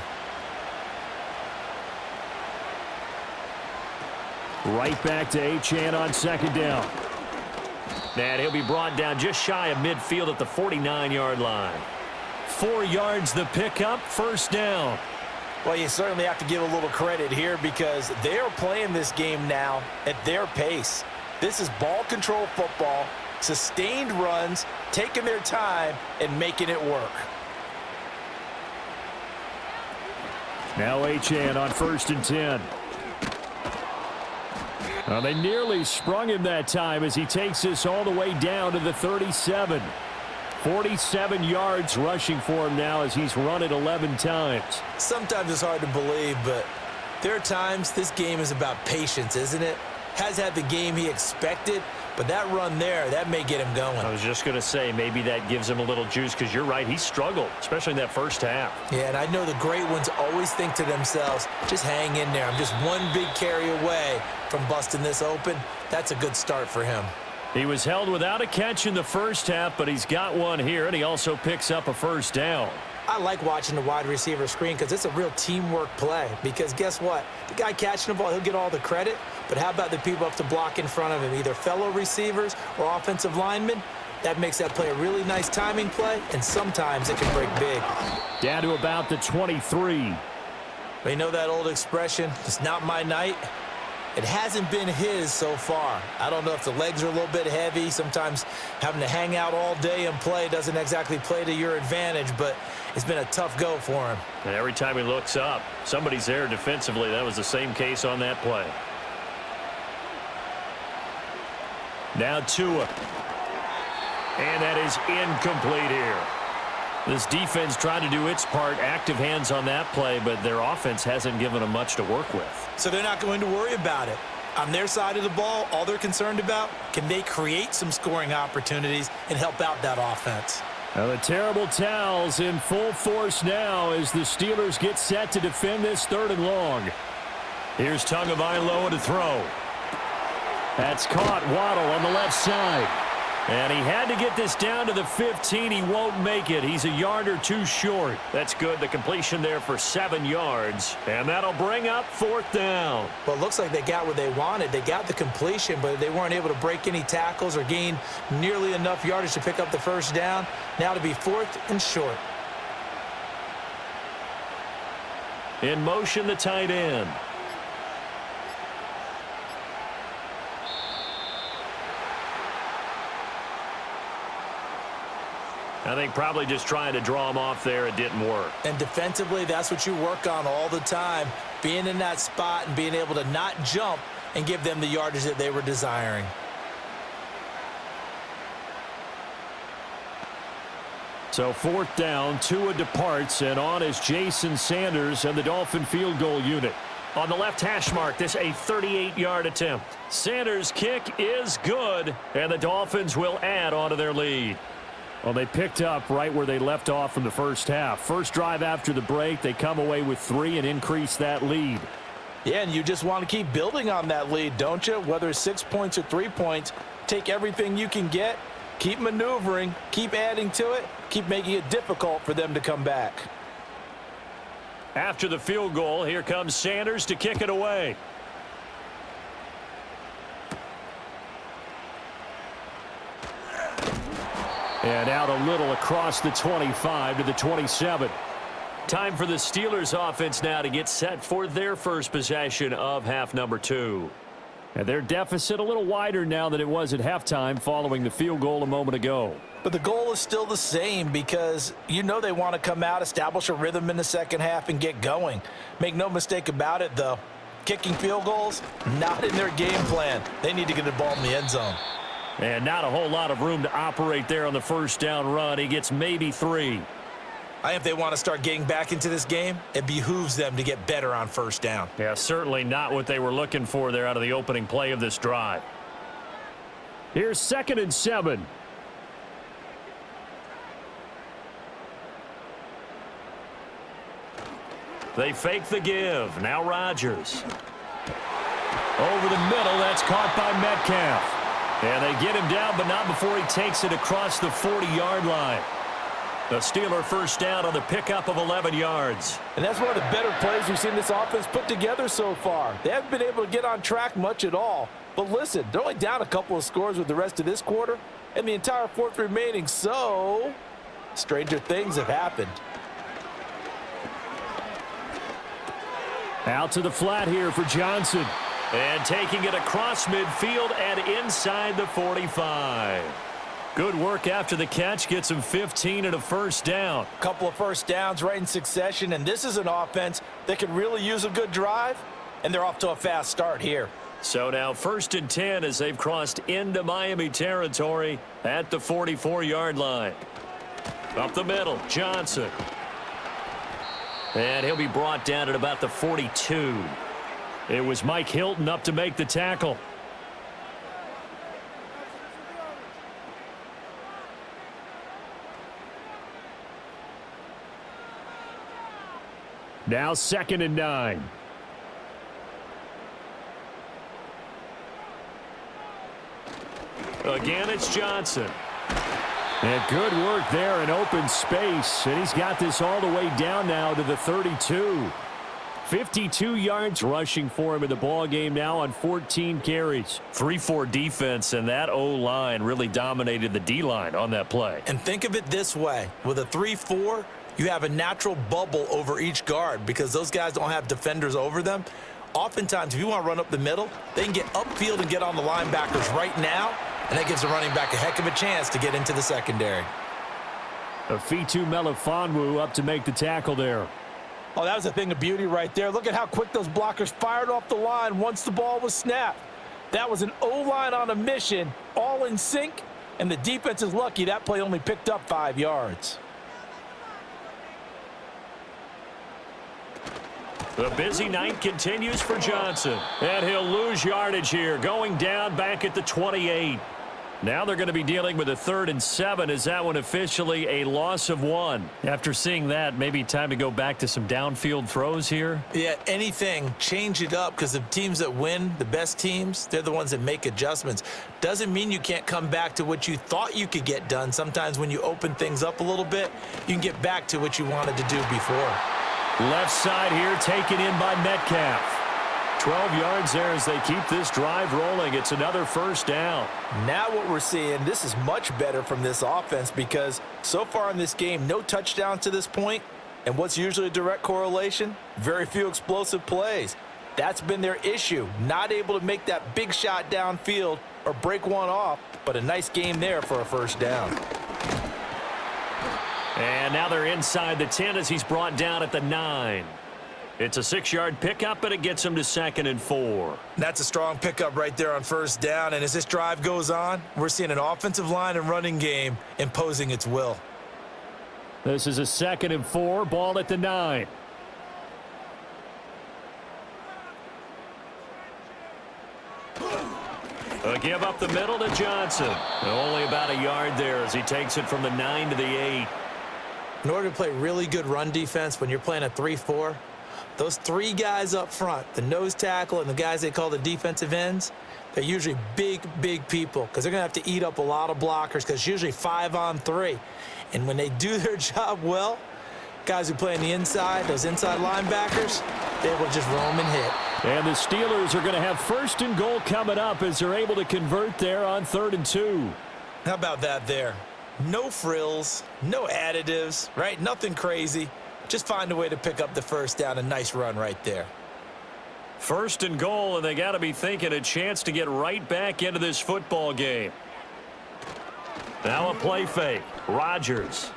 Right back to Achane on second down. And he'll be brought down just shy of midfield at the 49-yard line. 4 yards the pickup, first down. Well, you certainly have to give a little credit here, because they are playing this game now at their pace. This is ball control football, sustained runs, taking their time and making it work. Now Achane on 1st and 10. Well, they nearly sprung him that time as he takes this all the way down to the 37. 47 yards rushing for him now as he's run it 11 times. Sometimes it's hard to believe, but there are times this game is about patience, isn't it? Has had the game he expected, but that run there, that may get him going. I was just going to say, maybe that gives him a little juice, because you're right, he struggled, especially in that first half. Yeah, and I know the great ones always think to themselves, just hang in there. I'm just one big carry away from busting this open. That's a good start for him. He was held without a catch in the first half, but he's got one here, and he also picks up a first down. I like watching the wide receiver screen, because it's a real teamwork play. Because guess what? The guy catching the ball, he'll get all the credit. But how about the people up to block in front of him, either fellow receivers or offensive linemen? That makes that play a really nice timing play, and sometimes it can break big. Down to about the 23. You know that old expression, it's not my night? It hasn't been his so far. I don't know if the legs are a little bit heavy. Sometimes having to hang out all day and play doesn't exactly play to your advantage, but it's been a tough go for him. And every time he looks up, somebody's there defensively. That was the same case on that play. Now Tua. And that is incomplete here. This defense trying to do its part, active hands on that play, but their offense hasn't given them much to work with. So they're not going to worry about it. On their side of the ball, all they're concerned about, can they create some scoring opportunities and help out that offense? Now the terrible towels in full force now as the Steelers get set to defend this 3rd and long. Here's Tagovailoa to throw. That's caught. Waddle on the left side. And he had to get this down to the 15. He won't make it. He's a yard or two short. That's good. The completion there for 7 yards. And that'll bring up 4th down. Well, it looks like they got what they wanted. They got the completion, but they weren't able to break any tackles or gain nearly enough yardage to pick up the 1st down. Now to be 4th and short. In motion, the tight end. I think probably just trying to draw him off there. It didn't work. And defensively, that's what you work on all the time. Being in that spot and being able to not jump and give them the yardage that they were desiring. So 4th down, Tua departs, and on is Jason Sanders and the Dolphin field goal unit. On the left hash mark, this a 38-yard attempt. Sanders' kick is good, and the Dolphins will add on to their lead. Well, they picked up right where they left off from the first half. First drive after the break, they come away with 3 and increase that lead. Yeah, and you just want to keep building on that lead, don't you? Whether it's 6 points or 3 points, take everything you can get, keep maneuvering, keep adding to it, keep making it difficult for them to come back. After the field goal, here comes Sanders to kick it away. And out a little across the 25 to the 27. Time for the Steelers offense now to get set for their first possession of half number 2. And their deficit a little wider now than it was at halftime following the field goal a moment ago. But the goal is still the same because you know they want to come out, establish a rhythm in the second half, and get going. Make no mistake about it, though. Kicking field goals, not in their game plan. They need to get the ball in the end zone. And not a whole lot of room to operate there on the first down run. He gets maybe 3. I think if they want to start getting back into this game, it behooves them to get better on first down. Yeah, certainly not what they were looking for there out of the opening play of this drive. Here's 2nd and 7. They fake the give. Now Rodgers. Over the middle, that's caught by Metcalf. And they get him down, but not before he takes it across the 40-yard line. The Steeler first down on the pickup of 11 yards. And that's one of the better plays we've seen this offense put together so far. They haven't been able to get on track much at all. But listen, they're only down a couple of scores with the rest of this quarter and the entire 4th remaining. So, stranger things have happened. Out to the flat here for Johnson. And taking it across midfield and inside the 45. Good work after the catch. Gets him 15 and a first down. Couple of first downs right in succession, and this is an offense that could really use a good drive, and they're off to a fast start here. So now 1st and 10 as they've crossed into Miami territory at the 44-yard line. Up the middle, Johnson. And he'll be brought down at about the 42. It was Mike Hilton up to make the tackle. Now 2nd and 9. Again, it's Johnson. And good work there in open space. And he's got this all the way down now to the 32. 52 yards rushing for him in the ball game now on 14 carries. 3-4 defense, and that O-line really dominated the D-line on that play. And think of it this way. With a 3-4, you have a natural bubble over each guard because those guys don't have defenders over them. Oftentimes, if you want to run up the middle, they can get upfield and get on the linebackers right now, and that gives the running back a heck of a chance to get into the secondary. Afitu Melifonwu up to make the tackle there. Oh, that was a thing of beauty right there. Look at how quick those blockers fired off the line once the ball was snapped. That was an O-line on a mission, all in sync, and the defense is lucky that play only picked up 5 yards. The busy night continues for Johnson. And he'll lose yardage here, going down back at the 28. Now they're going to be dealing with a 3rd and 7 as that one officially a loss of 1. After seeing that, maybe time to go back to some downfield throws here. Yeah, anything, change it up, because the teams that win, the best teams, they're the ones that make adjustments. Doesn't mean you can't come back to what you thought you could get done. Sometimes when you open things up a little bit, you can get back to what you wanted to do before. Left side here taken in by Metcalf. 12 yards there as they keep this drive rolling. It's another 1st down. Now what we're seeing, this is much better from this offense because so far in this game, no touchdowns to this point. And what's usually a direct correlation? Very few explosive plays. That's been their issue. Not able to make that big shot downfield or break one off, but a nice game there for a 1st down. And now they're inside the 10 as he's brought down at the 9. It's a 6-yard pickup, but it gets him to 2nd and 4. That's a strong pickup right there on 1st down. And as this drive goes on, we're seeing an offensive line and running game imposing its will. This is a 2nd and 4, ball at the 9. A give up the middle to Johnson. Only about a yard there as he takes it from the 9 to the 8. In order to play really good run defense when you're playing a 3-4, those 3 guys up front, the nose tackle and the guys they call the defensive ends, they're usually big, big people because they're going to have to eat up a lot of blockers because it's usually 5 on 3. And when they do their job well, guys who play on the inside, those inside linebackers, they will just roam and hit. And the Steelers are going to have 1st and goal coming up as they're able to convert there on 3rd and 2. How about that there? No frills, no additives, right? Nothing crazy. Just find a way to pick up the 1st down. A nice run right there. 1st and goal, and they got to be thinking a chance to get right back into this football game. Now a play fake. Rodgers.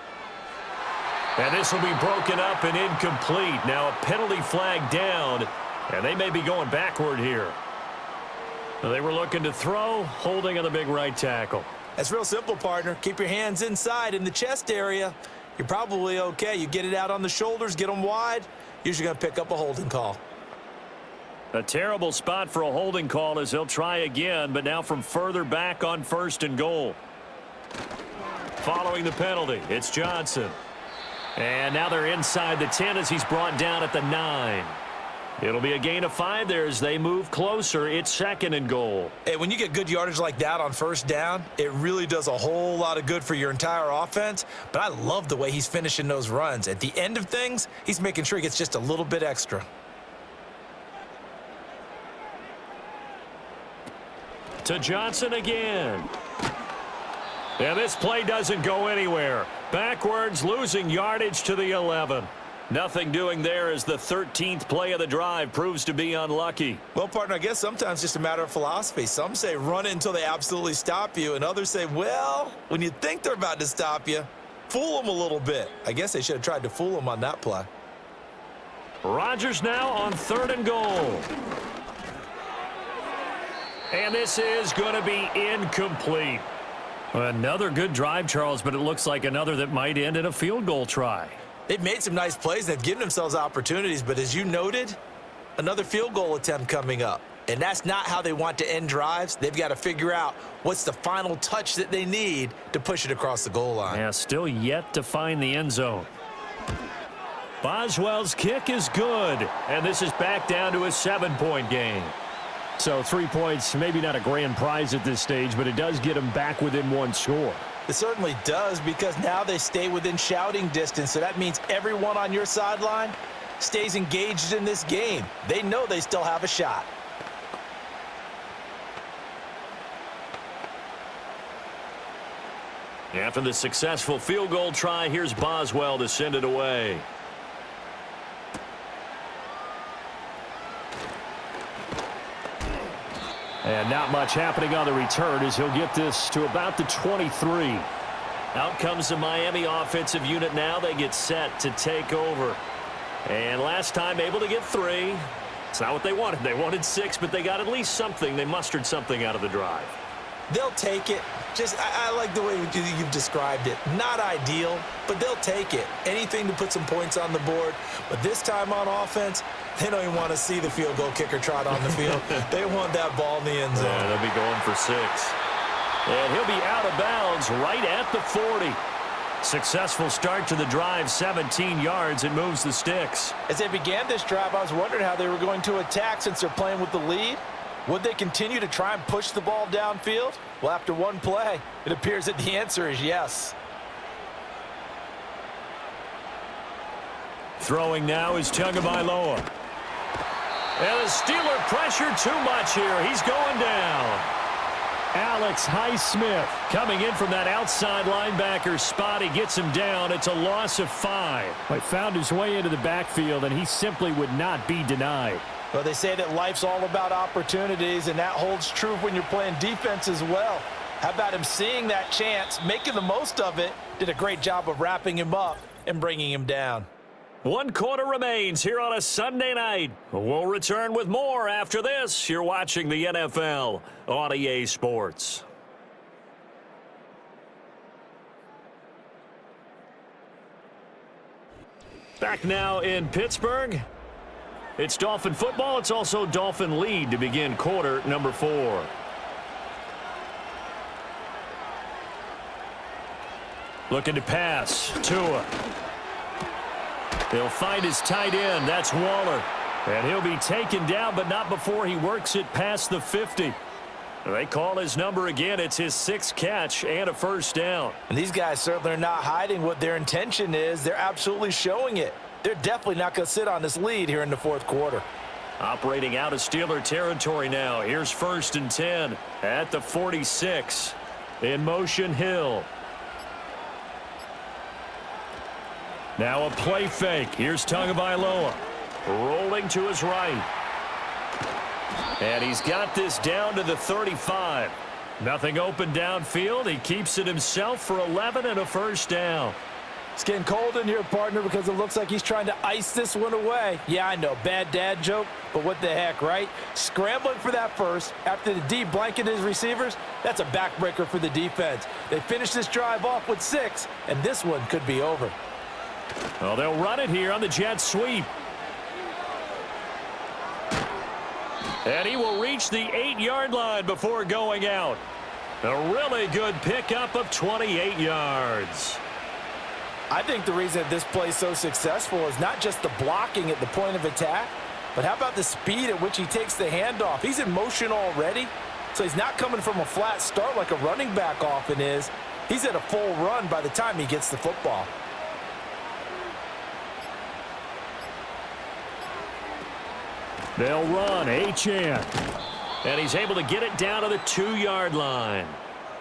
And this will be broken up and incomplete. Now a penalty flag down, and they may be going backward here. They were looking to throw, holding on the big right tackle. That's real simple, partner. Keep your hands inside in the chest area. You're probably okay. You get it out on the shoulders, get them wide, usually going to pick up a holding call. A terrible spot for a holding call as he'll try again, but now from further back on 1st and goal. Following the penalty, it's Johnson. And now they're inside the 10 as he's brought down at the 9. It'll be a gain of 5 there as they move closer. It's 2nd and goal. Hey, when you get good yardage like that on 1st down, it really does a whole lot of good for your entire offense. But I love the way he's finishing those runs. At the end of things, he's making sure he gets just a little bit extra. To Johnson again. And this play doesn't go anywhere. Backwards, losing yardage to the 11. Nothing doing there as the 13th play of the drive proves to be unlucky. Well, partner, I guess sometimes it's just a matter of philosophy. Some say run it until they absolutely stop you, and others say, well, when you think they're about to stop you, fool them a little bit. I guess they should have tried to fool them on that play. Rodgers now on 3rd and goal. And this is going to be incomplete. Another good drive, Charles, but it looks like another that might end in a field goal try. They've made some nice plays. They've given themselves opportunities, but as you noted, another field goal attempt coming up. And that's not how they want to end drives. They've got to figure out what's the final touch that they need to push it across the goal line. Yeah, still yet to find the end zone. Boswell's kick is good, and this is back down to a 7-point game. So 3 points, maybe not a grand prize at this stage, but it does get them back within 1 score. It certainly does, because now they stay within shouting distance, so that means everyone on your sideline stays engaged in this game. They know they still have a shot. After the successful field goal try, here's Boswell to send it away. And not much happening on the return as he'll get this to about the 23. Out comes the Miami offensive unit now. They get set to take over. And last time able to get 3. It's not what they wanted. They wanted 6, but they got at least something. They mustered something out of the drive. They'll take it. I like the way you've described it. Not ideal, but they'll take it. Anything to put some points on the board. But this time on offense, they don't even want to see the field goal kicker trot on the field. They want that ball in the end zone. Yeah, they'll be going for 6. And he'll be out of bounds right at the 40. Successful start to the drive, 17 yards. It moves the sticks. As they began this drive, I was wondering how they were going to attack since they're playing with the lead. Would they continue to try and push the ball downfield? Well, after one play, it appears that the answer is yes. Throwing now is Tagovailoa. And the Steeler pressure too much here. He's going down. Alex Highsmith coming in from that outside linebacker spot. He gets him down. It's a loss of 5. He found his way into the backfield, and he simply would not be denied. Well, they say that life's all about opportunities, and that holds true when you're playing defense as well. How about him seeing that chance, making the most of it, did a great job of wrapping him up and bringing him down. 1 quarter remains here on a Sunday night. We'll return with more after this. You're watching the NFL on EA Sports. Back now in Pittsburgh. It's Dolphin football. It's also Dolphin lead to begin quarter number 4. Looking to pass. Tua. He'll find his tight end. That's Waller. And he'll be taken down, but not before he works it past the 50. They call his number again. It's his 6th catch and a first down. And these guys certainly are not hiding what their intention is. They're absolutely showing it. They're definitely not going to sit on this lead here in the 4th quarter. Operating out of Steeler territory now. Here's 1st and 10 at the 46. In motion, Hill. Now a play fake. Here's Tagovailoa. Rolling to his right. And he's got this down to the 35. Nothing open downfield. He keeps it himself for 11 and a first down. It's getting cold in here, partner, because it looks like he's trying to ice this one away. Yeah, I know, bad dad joke, but what the heck, right? Scrambling for that first after the D blanketed his receivers, that's a backbreaker for the defense. They finish this drive off with 6, and this one could be over. Well, they'll run it here on the jet sweep. And he will reach the 8-yard line before going out. A really good pickup of 28 yards. I think the reason that this play is so successful is not just the blocking at the point of attack, but how about the speed at which he takes the handoff? He's in motion already, so he's not coming from a flat start like a running back often is. He's at a full run by the time he gets the football. They'll run, Achane. And he's able to get it down to the 2-yard line.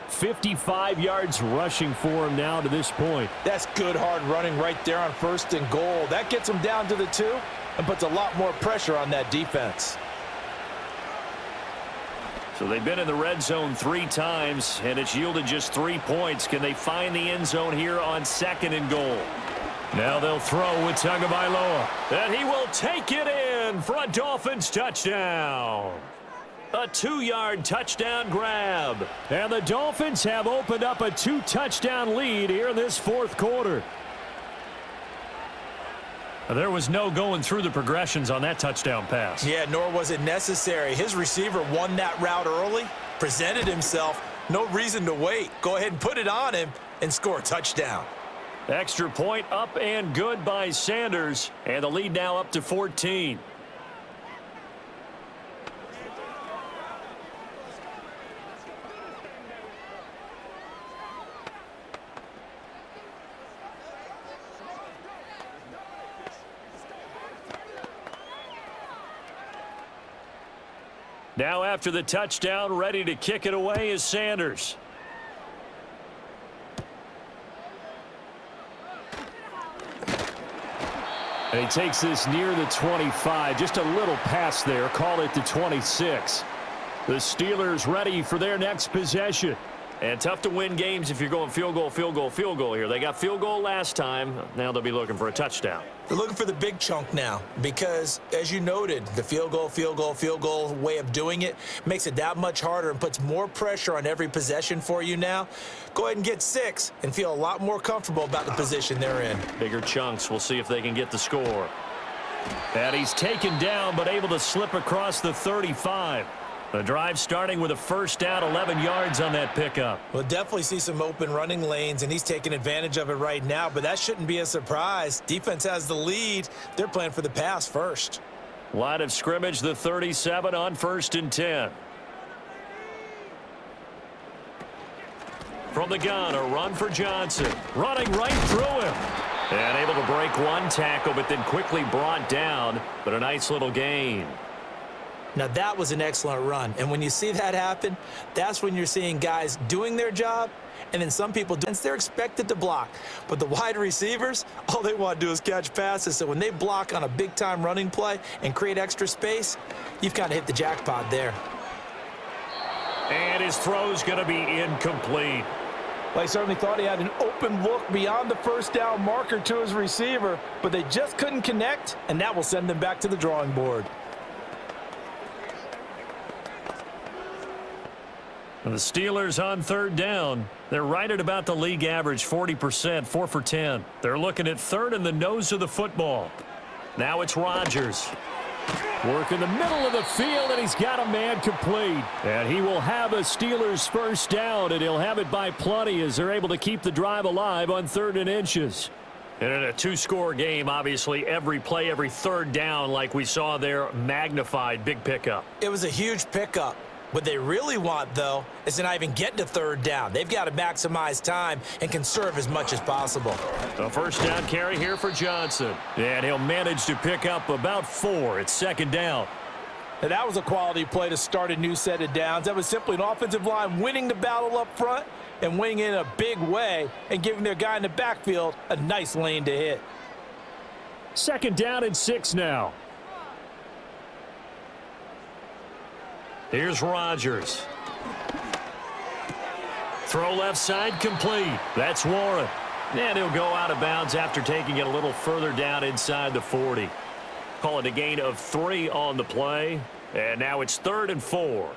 55 yards rushing for him now to this point. That's good hard running right there on 1st and goal. That gets him down to the 2 and puts a lot more pressure on that defense. So they've been in the red zone 3 times, and it's yielded just 3 points. Can they find the end zone here on 2nd and goal? Now they'll throw with Tagovailoa. And he will take it in for a Dolphins touchdown. A 2-yard touchdown grab. And the Dolphins have opened up a 2-touchdown lead here in this 4th quarter. There was no going through the progressions on that touchdown pass. Yeah, nor was it necessary. His receiver won that route early, presented himself. No reason to wait. Go ahead and put it on him and score a touchdown. Extra point up and good by Sanders. And the lead now up to 14. Now after the touchdown, ready to kick it away is Sanders. And he takes this near the 25. Just a little pass there. Call it the 26. The Steelers ready for their next possession. And tough to win games if you're going field goal, field goal, field goal here. They got field goal last time. Now they'll be looking for a touchdown. They're looking for the big chunk now because, as you noted, the field goal, field goal, field goal way of doing it makes it that much harder and puts more pressure on every possession for you now. Go ahead and get 6 and feel a lot more comfortable about the position they're in. Bigger chunks. We'll see if they can get the score. And he's taken down but able to slip across the 35. The drive starting with a first down, 11 yards on that pickup. We'll definitely see some open running lanes, and he's taking advantage of it right now, but that shouldn't be a surprise. Defense has the lead. They're playing for the pass first. Line of scrimmage, the 37 on 1st and 10. From the gun, a run for Johnson. Running right through him. And able to break one tackle, but then quickly brought down. But a nice little gain. Now, that was an excellent run. And when you see that happen, that's when you're seeing guys doing their job, and then some people do. They're expected to block. But the wide receivers, all they want to do is catch passes. So when they block on a big-time running play and create extra space, you've kind of hit the jackpot there. And his throw's going to be incomplete. Well, he certainly thought he had an open look beyond the first down marker to his receiver, but they just couldn't connect, and that will send them back to the drawing board. And the Steelers on 3rd down. They're right at about the league average, 40%, 4 for 10. They're looking at 3rd in the nose of the football. Now it's Rodgers. Work in the middle of the field, and he's got a man complete. And he will have a Steelers first down, and he'll have it by plenty as they're able to keep the drive alive on 3rd and inches. And in a 2-score game, obviously, every play, every 3rd down, like we saw there, magnified, big pickup. It was a huge pickup. What they really want, though, is to not even get to 3rd down. They've got to maximize time and conserve as much as possible. A first down carry here for Johnson. And he'll manage to pick up about 4. It's 2nd down. Now, that was a quality play to start a new set of downs. That was simply an offensive line winning the battle up front and winning in a big way and giving their guy in the backfield a nice lane to hit. 2nd down and 6 now. Here's Rodgers. Throw left side complete. That's Warren. And he'll go out of bounds after taking it a little further down inside the 40. Call it a gain of 3 on the play. And now it's 3rd and 4.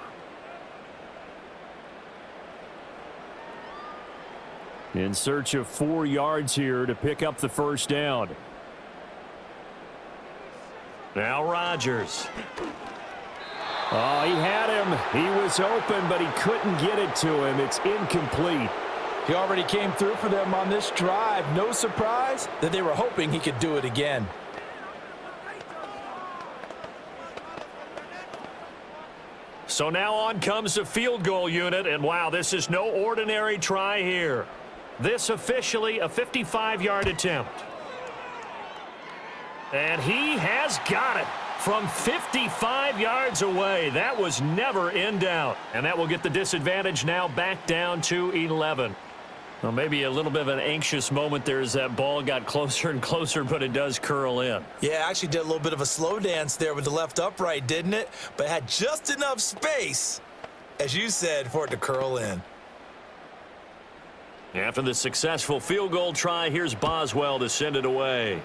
In search of 4 yards here to pick up the first down. Now Rodgers. Oh, he had him. He was open, but he couldn't get it to him. It's incomplete. He already came through for them on this drive. No surprise that they were hoping he could do it again. So now on comes the field goal unit, and wow, this is no ordinary try here. This officially a 55-yard attempt. And he has got it. From 55 yards away. That was never in doubt. And that will get the disadvantage now back down to 11. Well, maybe a little bit of an anxious moment there as that ball got closer and closer, but it does curl in. Yeah, actually did a little bit of a slow dance there with the left upright, didn't it? But had just enough space, as you said, for it to curl in. After the successful field goal try, here's Boswell to send it away.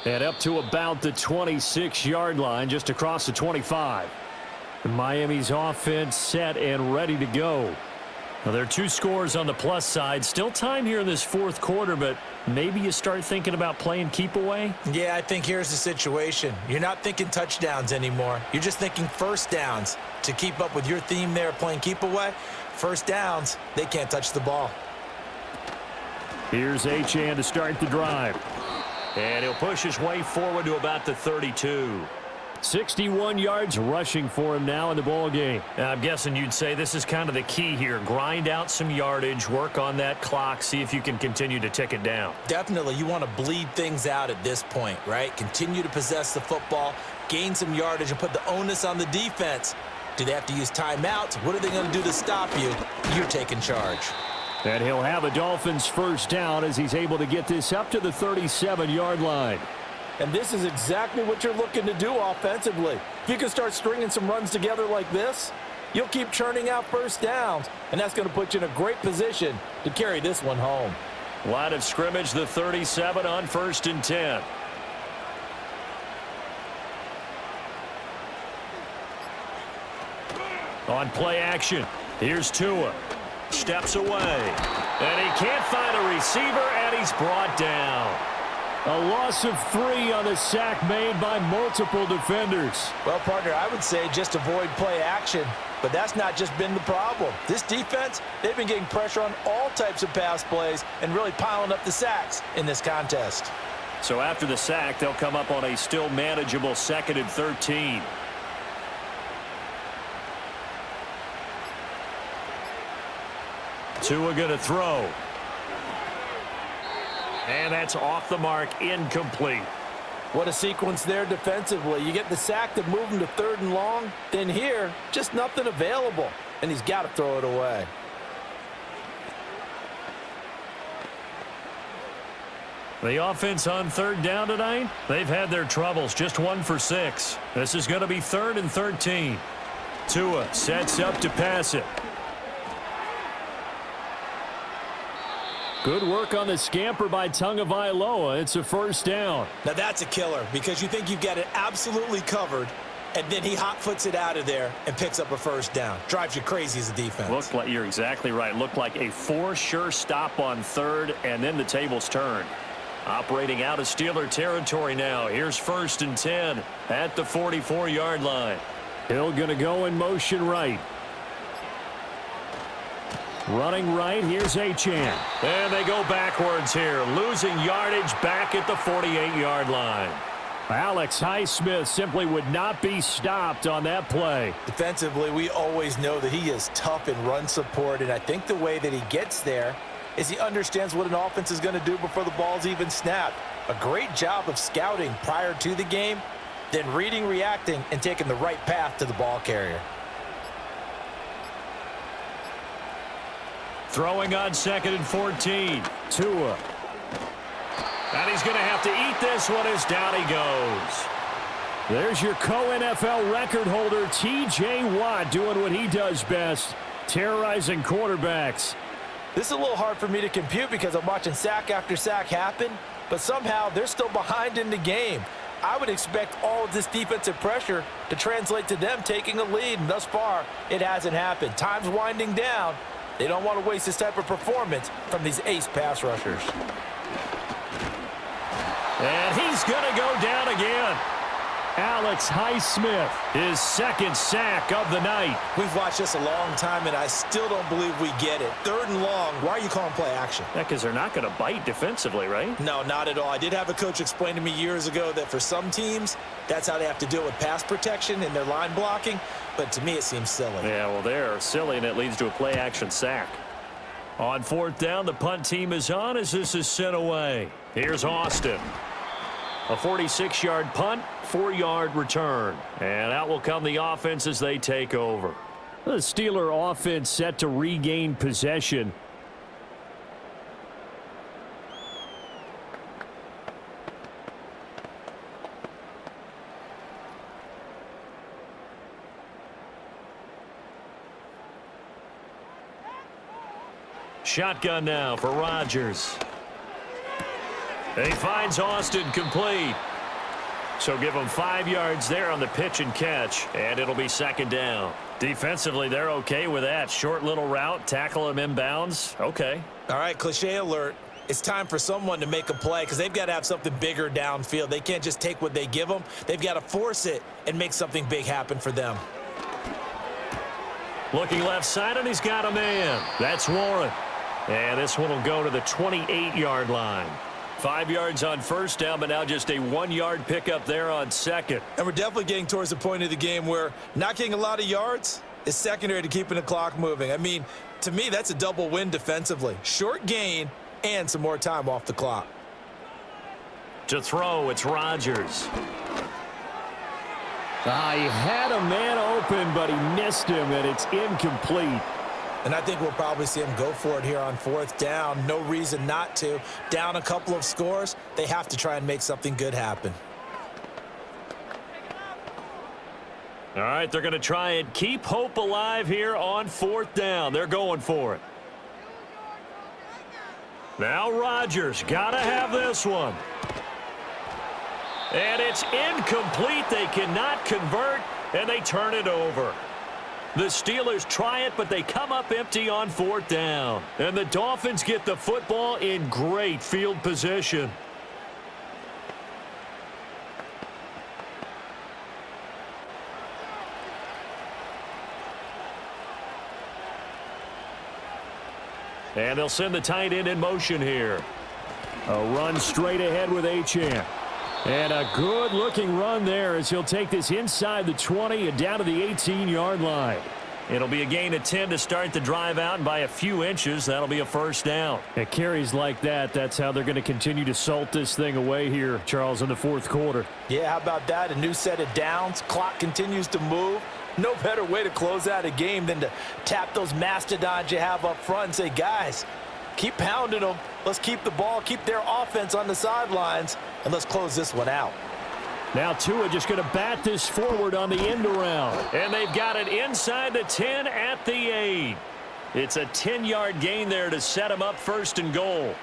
And up to about the 26-yard line, just across the 25. Miami's offense set and ready to go. Now, there are 2 scores on the plus side. Still time here in this 4th quarter, but maybe you start thinking about playing keep away? Yeah, I think here's the situation. You're not thinking touchdowns anymore. You're just thinking first downs. To keep up with your theme there, playing keep away, first downs, they can't touch the ball. Here's Achane to start the drive. And he'll push his way forward to about the 32. 61 yards rushing for him now in the ball game. I'm guessing you'd say this is kind of the key here. Grind out some yardage, work on that clock, see if you can continue to tick it down. Definitely, you want to bleed things out at this point, right? Continue to possess the football, gain some yardage, and put the onus on the defense. Do they have to use timeouts? What are they going to do to stop you? You're taking charge. And he'll have a Dolphins first down as he's able to get this up to the 37-yard line. And this is exactly what you're looking to do offensively. If you can start stringing some runs together like this, you'll keep churning out first downs, and that's going to put you in a great position to carry this one home. Line of scrimmage, the 37 on 1st and 10. On play action, here's Tua. Steps away, and he can't find a receiver, and he's brought down. A loss of 3 on the sack made by multiple defenders. Well, partner, I would say just avoid play action, but that's not just been the problem. This defense, they've been getting pressure on all types of pass plays and really piling up the sacks in this contest. So after the sack, they'll come up on a still manageable 2nd and 13. Tua going to throw. And that's off the mark, incomplete. What a sequence there defensively. You get the sack to move him to 3rd and long. Then here, just nothing available. And he's got to throw it away. The offense on 3rd down tonight, they've had their troubles. Just 1 for 6. This is going to be 3rd and 13. Tua sets up to pass it. Good work on the scamper by Tagovailoa. It's a 1st down. Now that's a killer because you think you've got it absolutely covered, and then he hot-foots it out of there and picks up a 1st down. Drives you crazy as a defense. Looked like, you're exactly right. Looked like a for-sure stop on 3rd, and then the tables turned. Operating out of Steeler territory now. Here's 1st and 10 at the 44-yard line. Hill going to go in motion right. Running right, here's Achane. And they go backwards here, losing yardage back at the 48-yard line. Alex Highsmith simply would not be stopped on that play. Defensively, we always know that he is tough in run support, and I think the way that he gets there is he understands what an offense is going to do before the ball's even snapped. A great job of scouting prior to the game, then reading, reacting, and taking the right path to the ball carrier. Throwing on 2nd and 14. Tua. And he's going to have to eat this one as down he goes. There's your co-NFL record holder, T.J. Watt, doing what he does best, terrorizing quarterbacks. This is a little hard for me to compute because I'm watching sack after sack happen, but somehow they're still behind in the game. I would expect all of this defensive pressure to translate to them taking a lead, and thus far, it hasn't happened. Time's winding down. They don't want to waste this type of performance from these ace pass rushers. And he's going to go down again. Alex Highsmith, his 2nd sack of the night. We've watched this a long time, and I still don't believe we get it. 3rd and long, why are you calling play action? Yeah, because they're not going to bite defensively, right? No, not at all. I did have a coach explain to me years ago that for some teams, that's how they have to deal with pass protection and their line blocking. But to me, it seems silly. Yeah, well, they're silly, and it leads to a play-action sack. On 4th down, the punt team is on as this is sent away. Here's Austin. A 46-yard punt, 4-yard return. And out will come the offense as they take over. The Steeler offense set to regain possession. Shotgun now for Rodgers. He finds Austin complete. So give him 5 yards there on the pitch and catch, and it'll be 2nd down. Defensively, they're okay with that. Short little route, tackle him inbounds. Okay. All right, cliche alert. It's time for someone to make a play because they've got to have something bigger downfield. They can't just take what they give them. They've got to force it and make something big happen for them. Looking left side, and he's got a man. That's Warren. And this one will go to the 28-yard line. 5 yards on 1st down, but now just a 1-yard pickup there on 2nd. And we're definitely getting towards the point of the game where not getting a lot of yards is secondary to keeping the clock moving. I mean, to me, that's a double win defensively. Short gain and some more time off the clock. To throw, it's Rodgers. He had a man open, but he missed him, and it's incomplete. And I think we'll probably see them go for it here on 4th down. No reason not to. Down a couple of scores, they have to try and make something good happen. All right, they're going to try and keep hope alive here on 4th down. They're going for it. Now Rodgers, got to have this one. And it's incomplete. They cannot convert, and they turn it over. The Steelers try it, but they come up empty on 4th down. And the Dolphins get the football in great field position. And they'll send the tight end in motion here. A run straight ahead with Achane. And a good-looking run there as he'll take this inside the 20 and down to the 18-yard line. It'll be a gain of 10 to start the drive out, and by a few inches, that'll be a 1st down. At carries like that, that's how they're going to continue to salt this thing away here, Charles, in the 4th quarter. Yeah, how about that? A new set of downs. Clock continues to move. No better way to close out a game than to tap those mastodons you have up front and say, guys, keep pounding them. Let's keep the ball, keep their offense on the sidelines, and let's close this one out. Now Tua just going to bat this forward on the end around. And they've got it inside the 10 at the 8. It's a 10-yard gain there to set them up 1st and goal.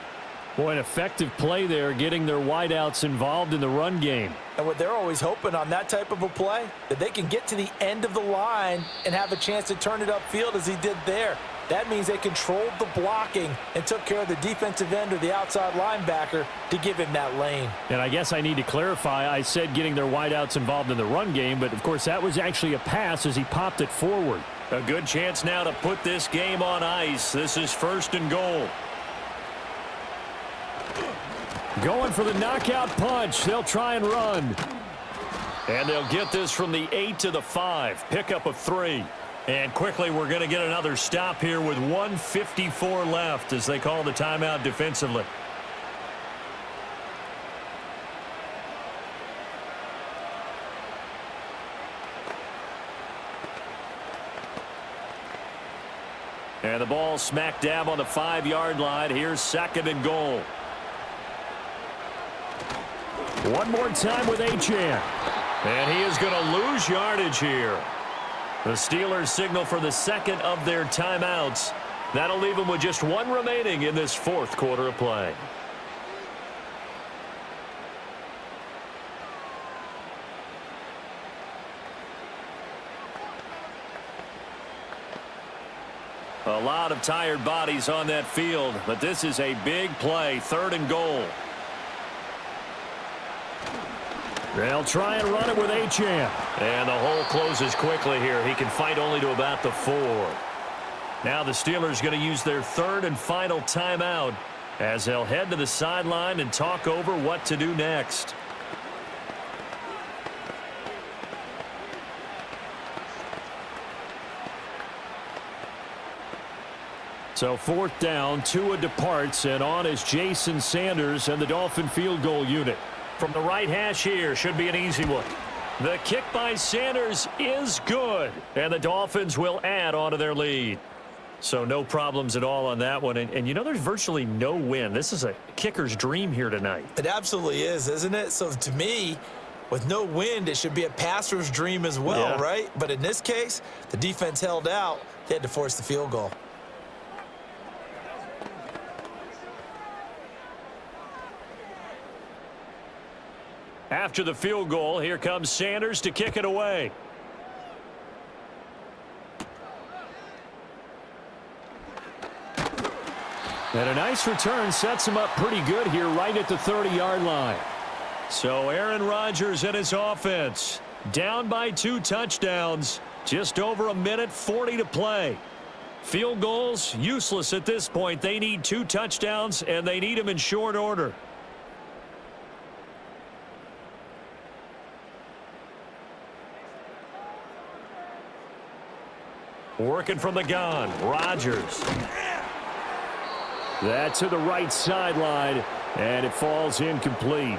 Boy, an effective play there, getting their wideouts involved in the run game. And what they're always hoping on that type of a play, that they can get to the end of the line and have a chance to turn it upfield as he did there. That means they controlled the blocking and took care of the defensive end or the outside linebacker to give him that lane. And I guess I need to clarify, I said getting their wideouts involved in the run game, but of course that was actually a pass as he popped it forward. A good chance now to put this game on ice. This is 1st and goal. Going for the knockout punch. They'll try and run. And they'll get this from the 8 to the 5. Pickup of 3. And quickly we're going to get another stop here with 1:54 left as they call the timeout defensively. And the ball smack dab on the 5-yard line. Here's 2nd and goal. One more time with Achane. And he is going to lose yardage here. The Steelers signal for the 2nd of their timeouts. That'll leave them with just 1 remaining in this 4th quarter of play. A lot of tired bodies on that field, but this is a big play. 3rd and goal. They'll try and run it with Achane. And the hole closes quickly here. He can fight only to about the 4. Now the Steelers going to use their 3rd and final timeout as they'll head to the sideline and talk over what to do next. So 4th down, Tua departs, and on is Jason Sanders and the Dolphin field goal unit. From the right hash here, should be an easy one. The kick by Sanders is good, and the Dolphins will add on to their lead. So no problems at all on that one. And you know, there's virtually no wind. This is a kicker's dream here tonight. It absolutely is, isn't it? So to me, with no wind, it should be a passer's dream as well, right? But in this case, the defense held out. They had to force the field goal. After the field goal, here comes Sanders to kick it away. And a nice return sets him up pretty good here right at the 30-yard line. So Aaron Rodgers and his offense down by 2 touchdowns. Just over 1:40 to play. Field goals useless at this point. They need 2 touchdowns, and they need them in short order. Working from the gun, Rodgers. That's to the right sideline, and it falls incomplete.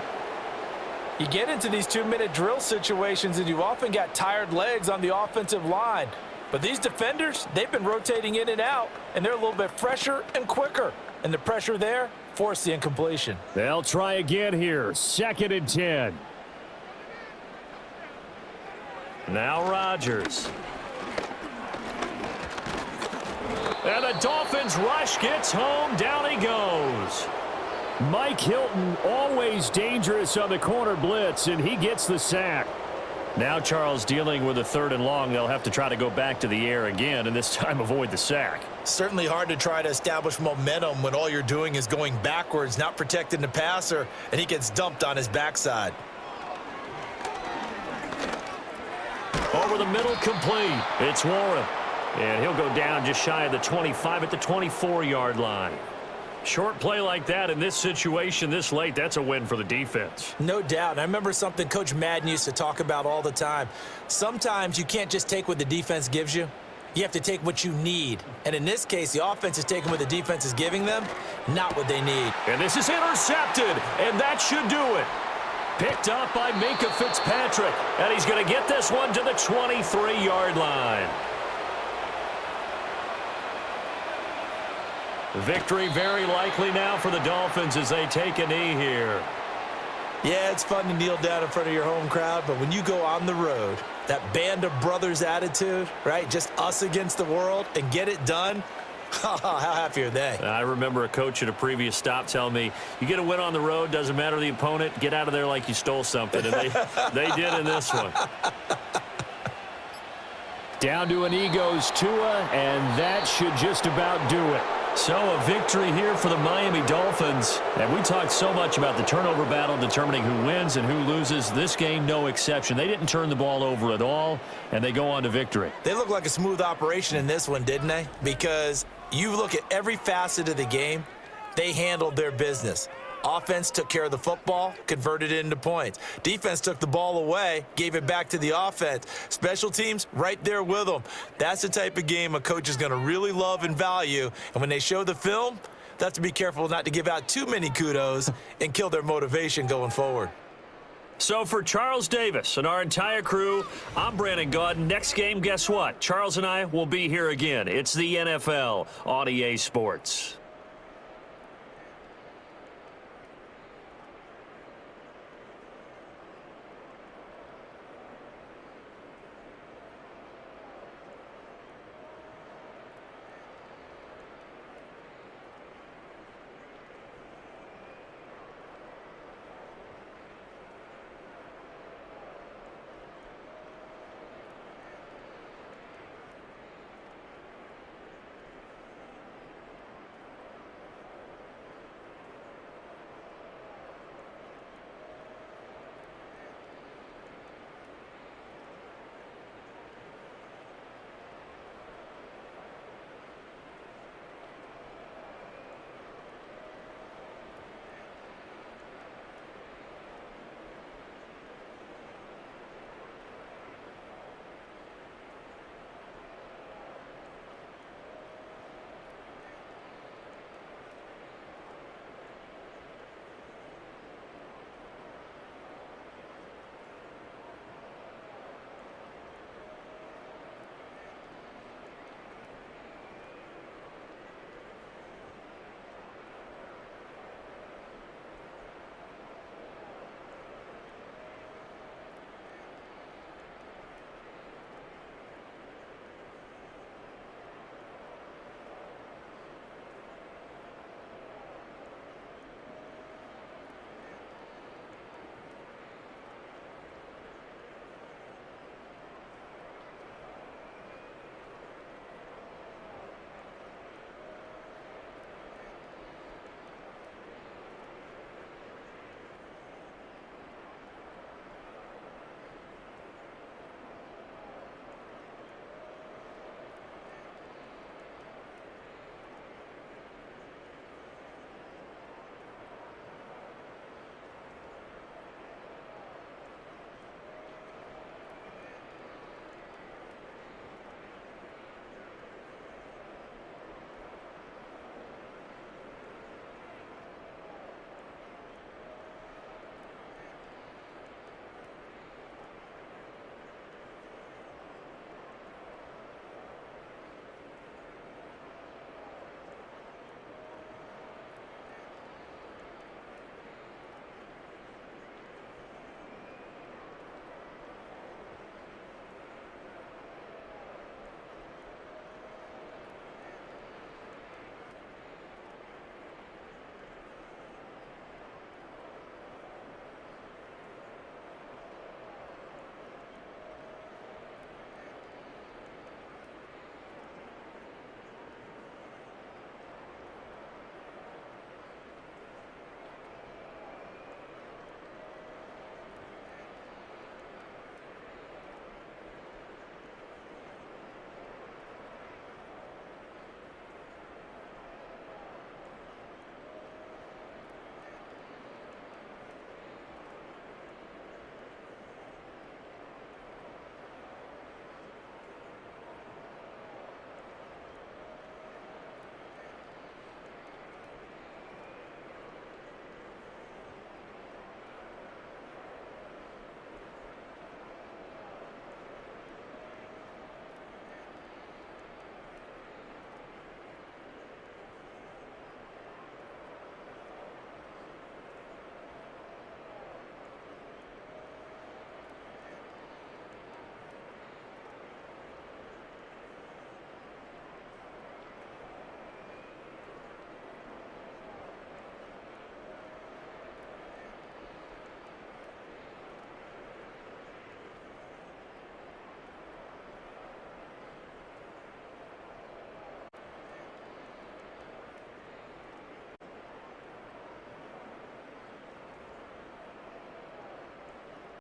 You get into these 2-minute drill situations, and you've often got tired legs on the offensive line. But these defenders, they've been rotating in and out, and they're a little bit fresher and quicker. And the pressure there forced the incompletion. They'll try again here. 2nd and 10. Now Rodgers. And the Dolphins rush gets home. Down he goes. Mike Hilton, always dangerous on the corner blitz, and he gets the sack. Now Charles dealing with a 3rd and long. They'll have to try to go back to the air again, and this time avoid the sack. Certainly hard to try to establish momentum when all you're doing is going backwards, not protecting the passer, and he gets dumped on his backside. Over the middle, complete. It's Warren. And he'll go down just shy of the 25 at the 24-yard line. Short play like that in this situation this late, that's a win for the defense. No doubt. I remember something Coach Madden used to talk about all the time. Sometimes you can't just take what the defense gives you. You have to take what you need. And in this case, the offense is taking what the defense is giving them, not what they need. And this is intercepted, and that should do it. Picked up by Minka Fitzpatrick, and he's going to get this one to the 23-yard line. Victory very likely now for the Dolphins as they take a knee here. Yeah, it's fun to kneel down in front of your home crowd, but when you go on the road, that band of brothers attitude, right, just us against the world, and get it done, how happy are they? I remember a coach at a previous stop telling me, you get a win on the road, doesn't matter the opponent, get out of there like you stole something, and they did in this one. Down to an goes Tua, and that should just about do it. So a victory here for the Miami Dolphins. And we talked so much about the turnover battle determining who wins and who loses. This game, no exception. They didn't turn the ball over at all, and they go on to victory. They look like a smooth operation in this one, didn't they? Because you look at every facet of the game, they handled their business. Offense took care of the football, converted it into points. Defense took the ball away, gave it back to the offense. Special teams, right there with them. That's the type of game a coach is going to really love and value. And when they show the film, they have to be careful not to give out too many kudos and kill their motivation going forward. So for Charles Davis and our entire crew, I'm Brandon Gaudin. Next game, guess what? Charles and I will be here again. It's the NFL on EA Sports.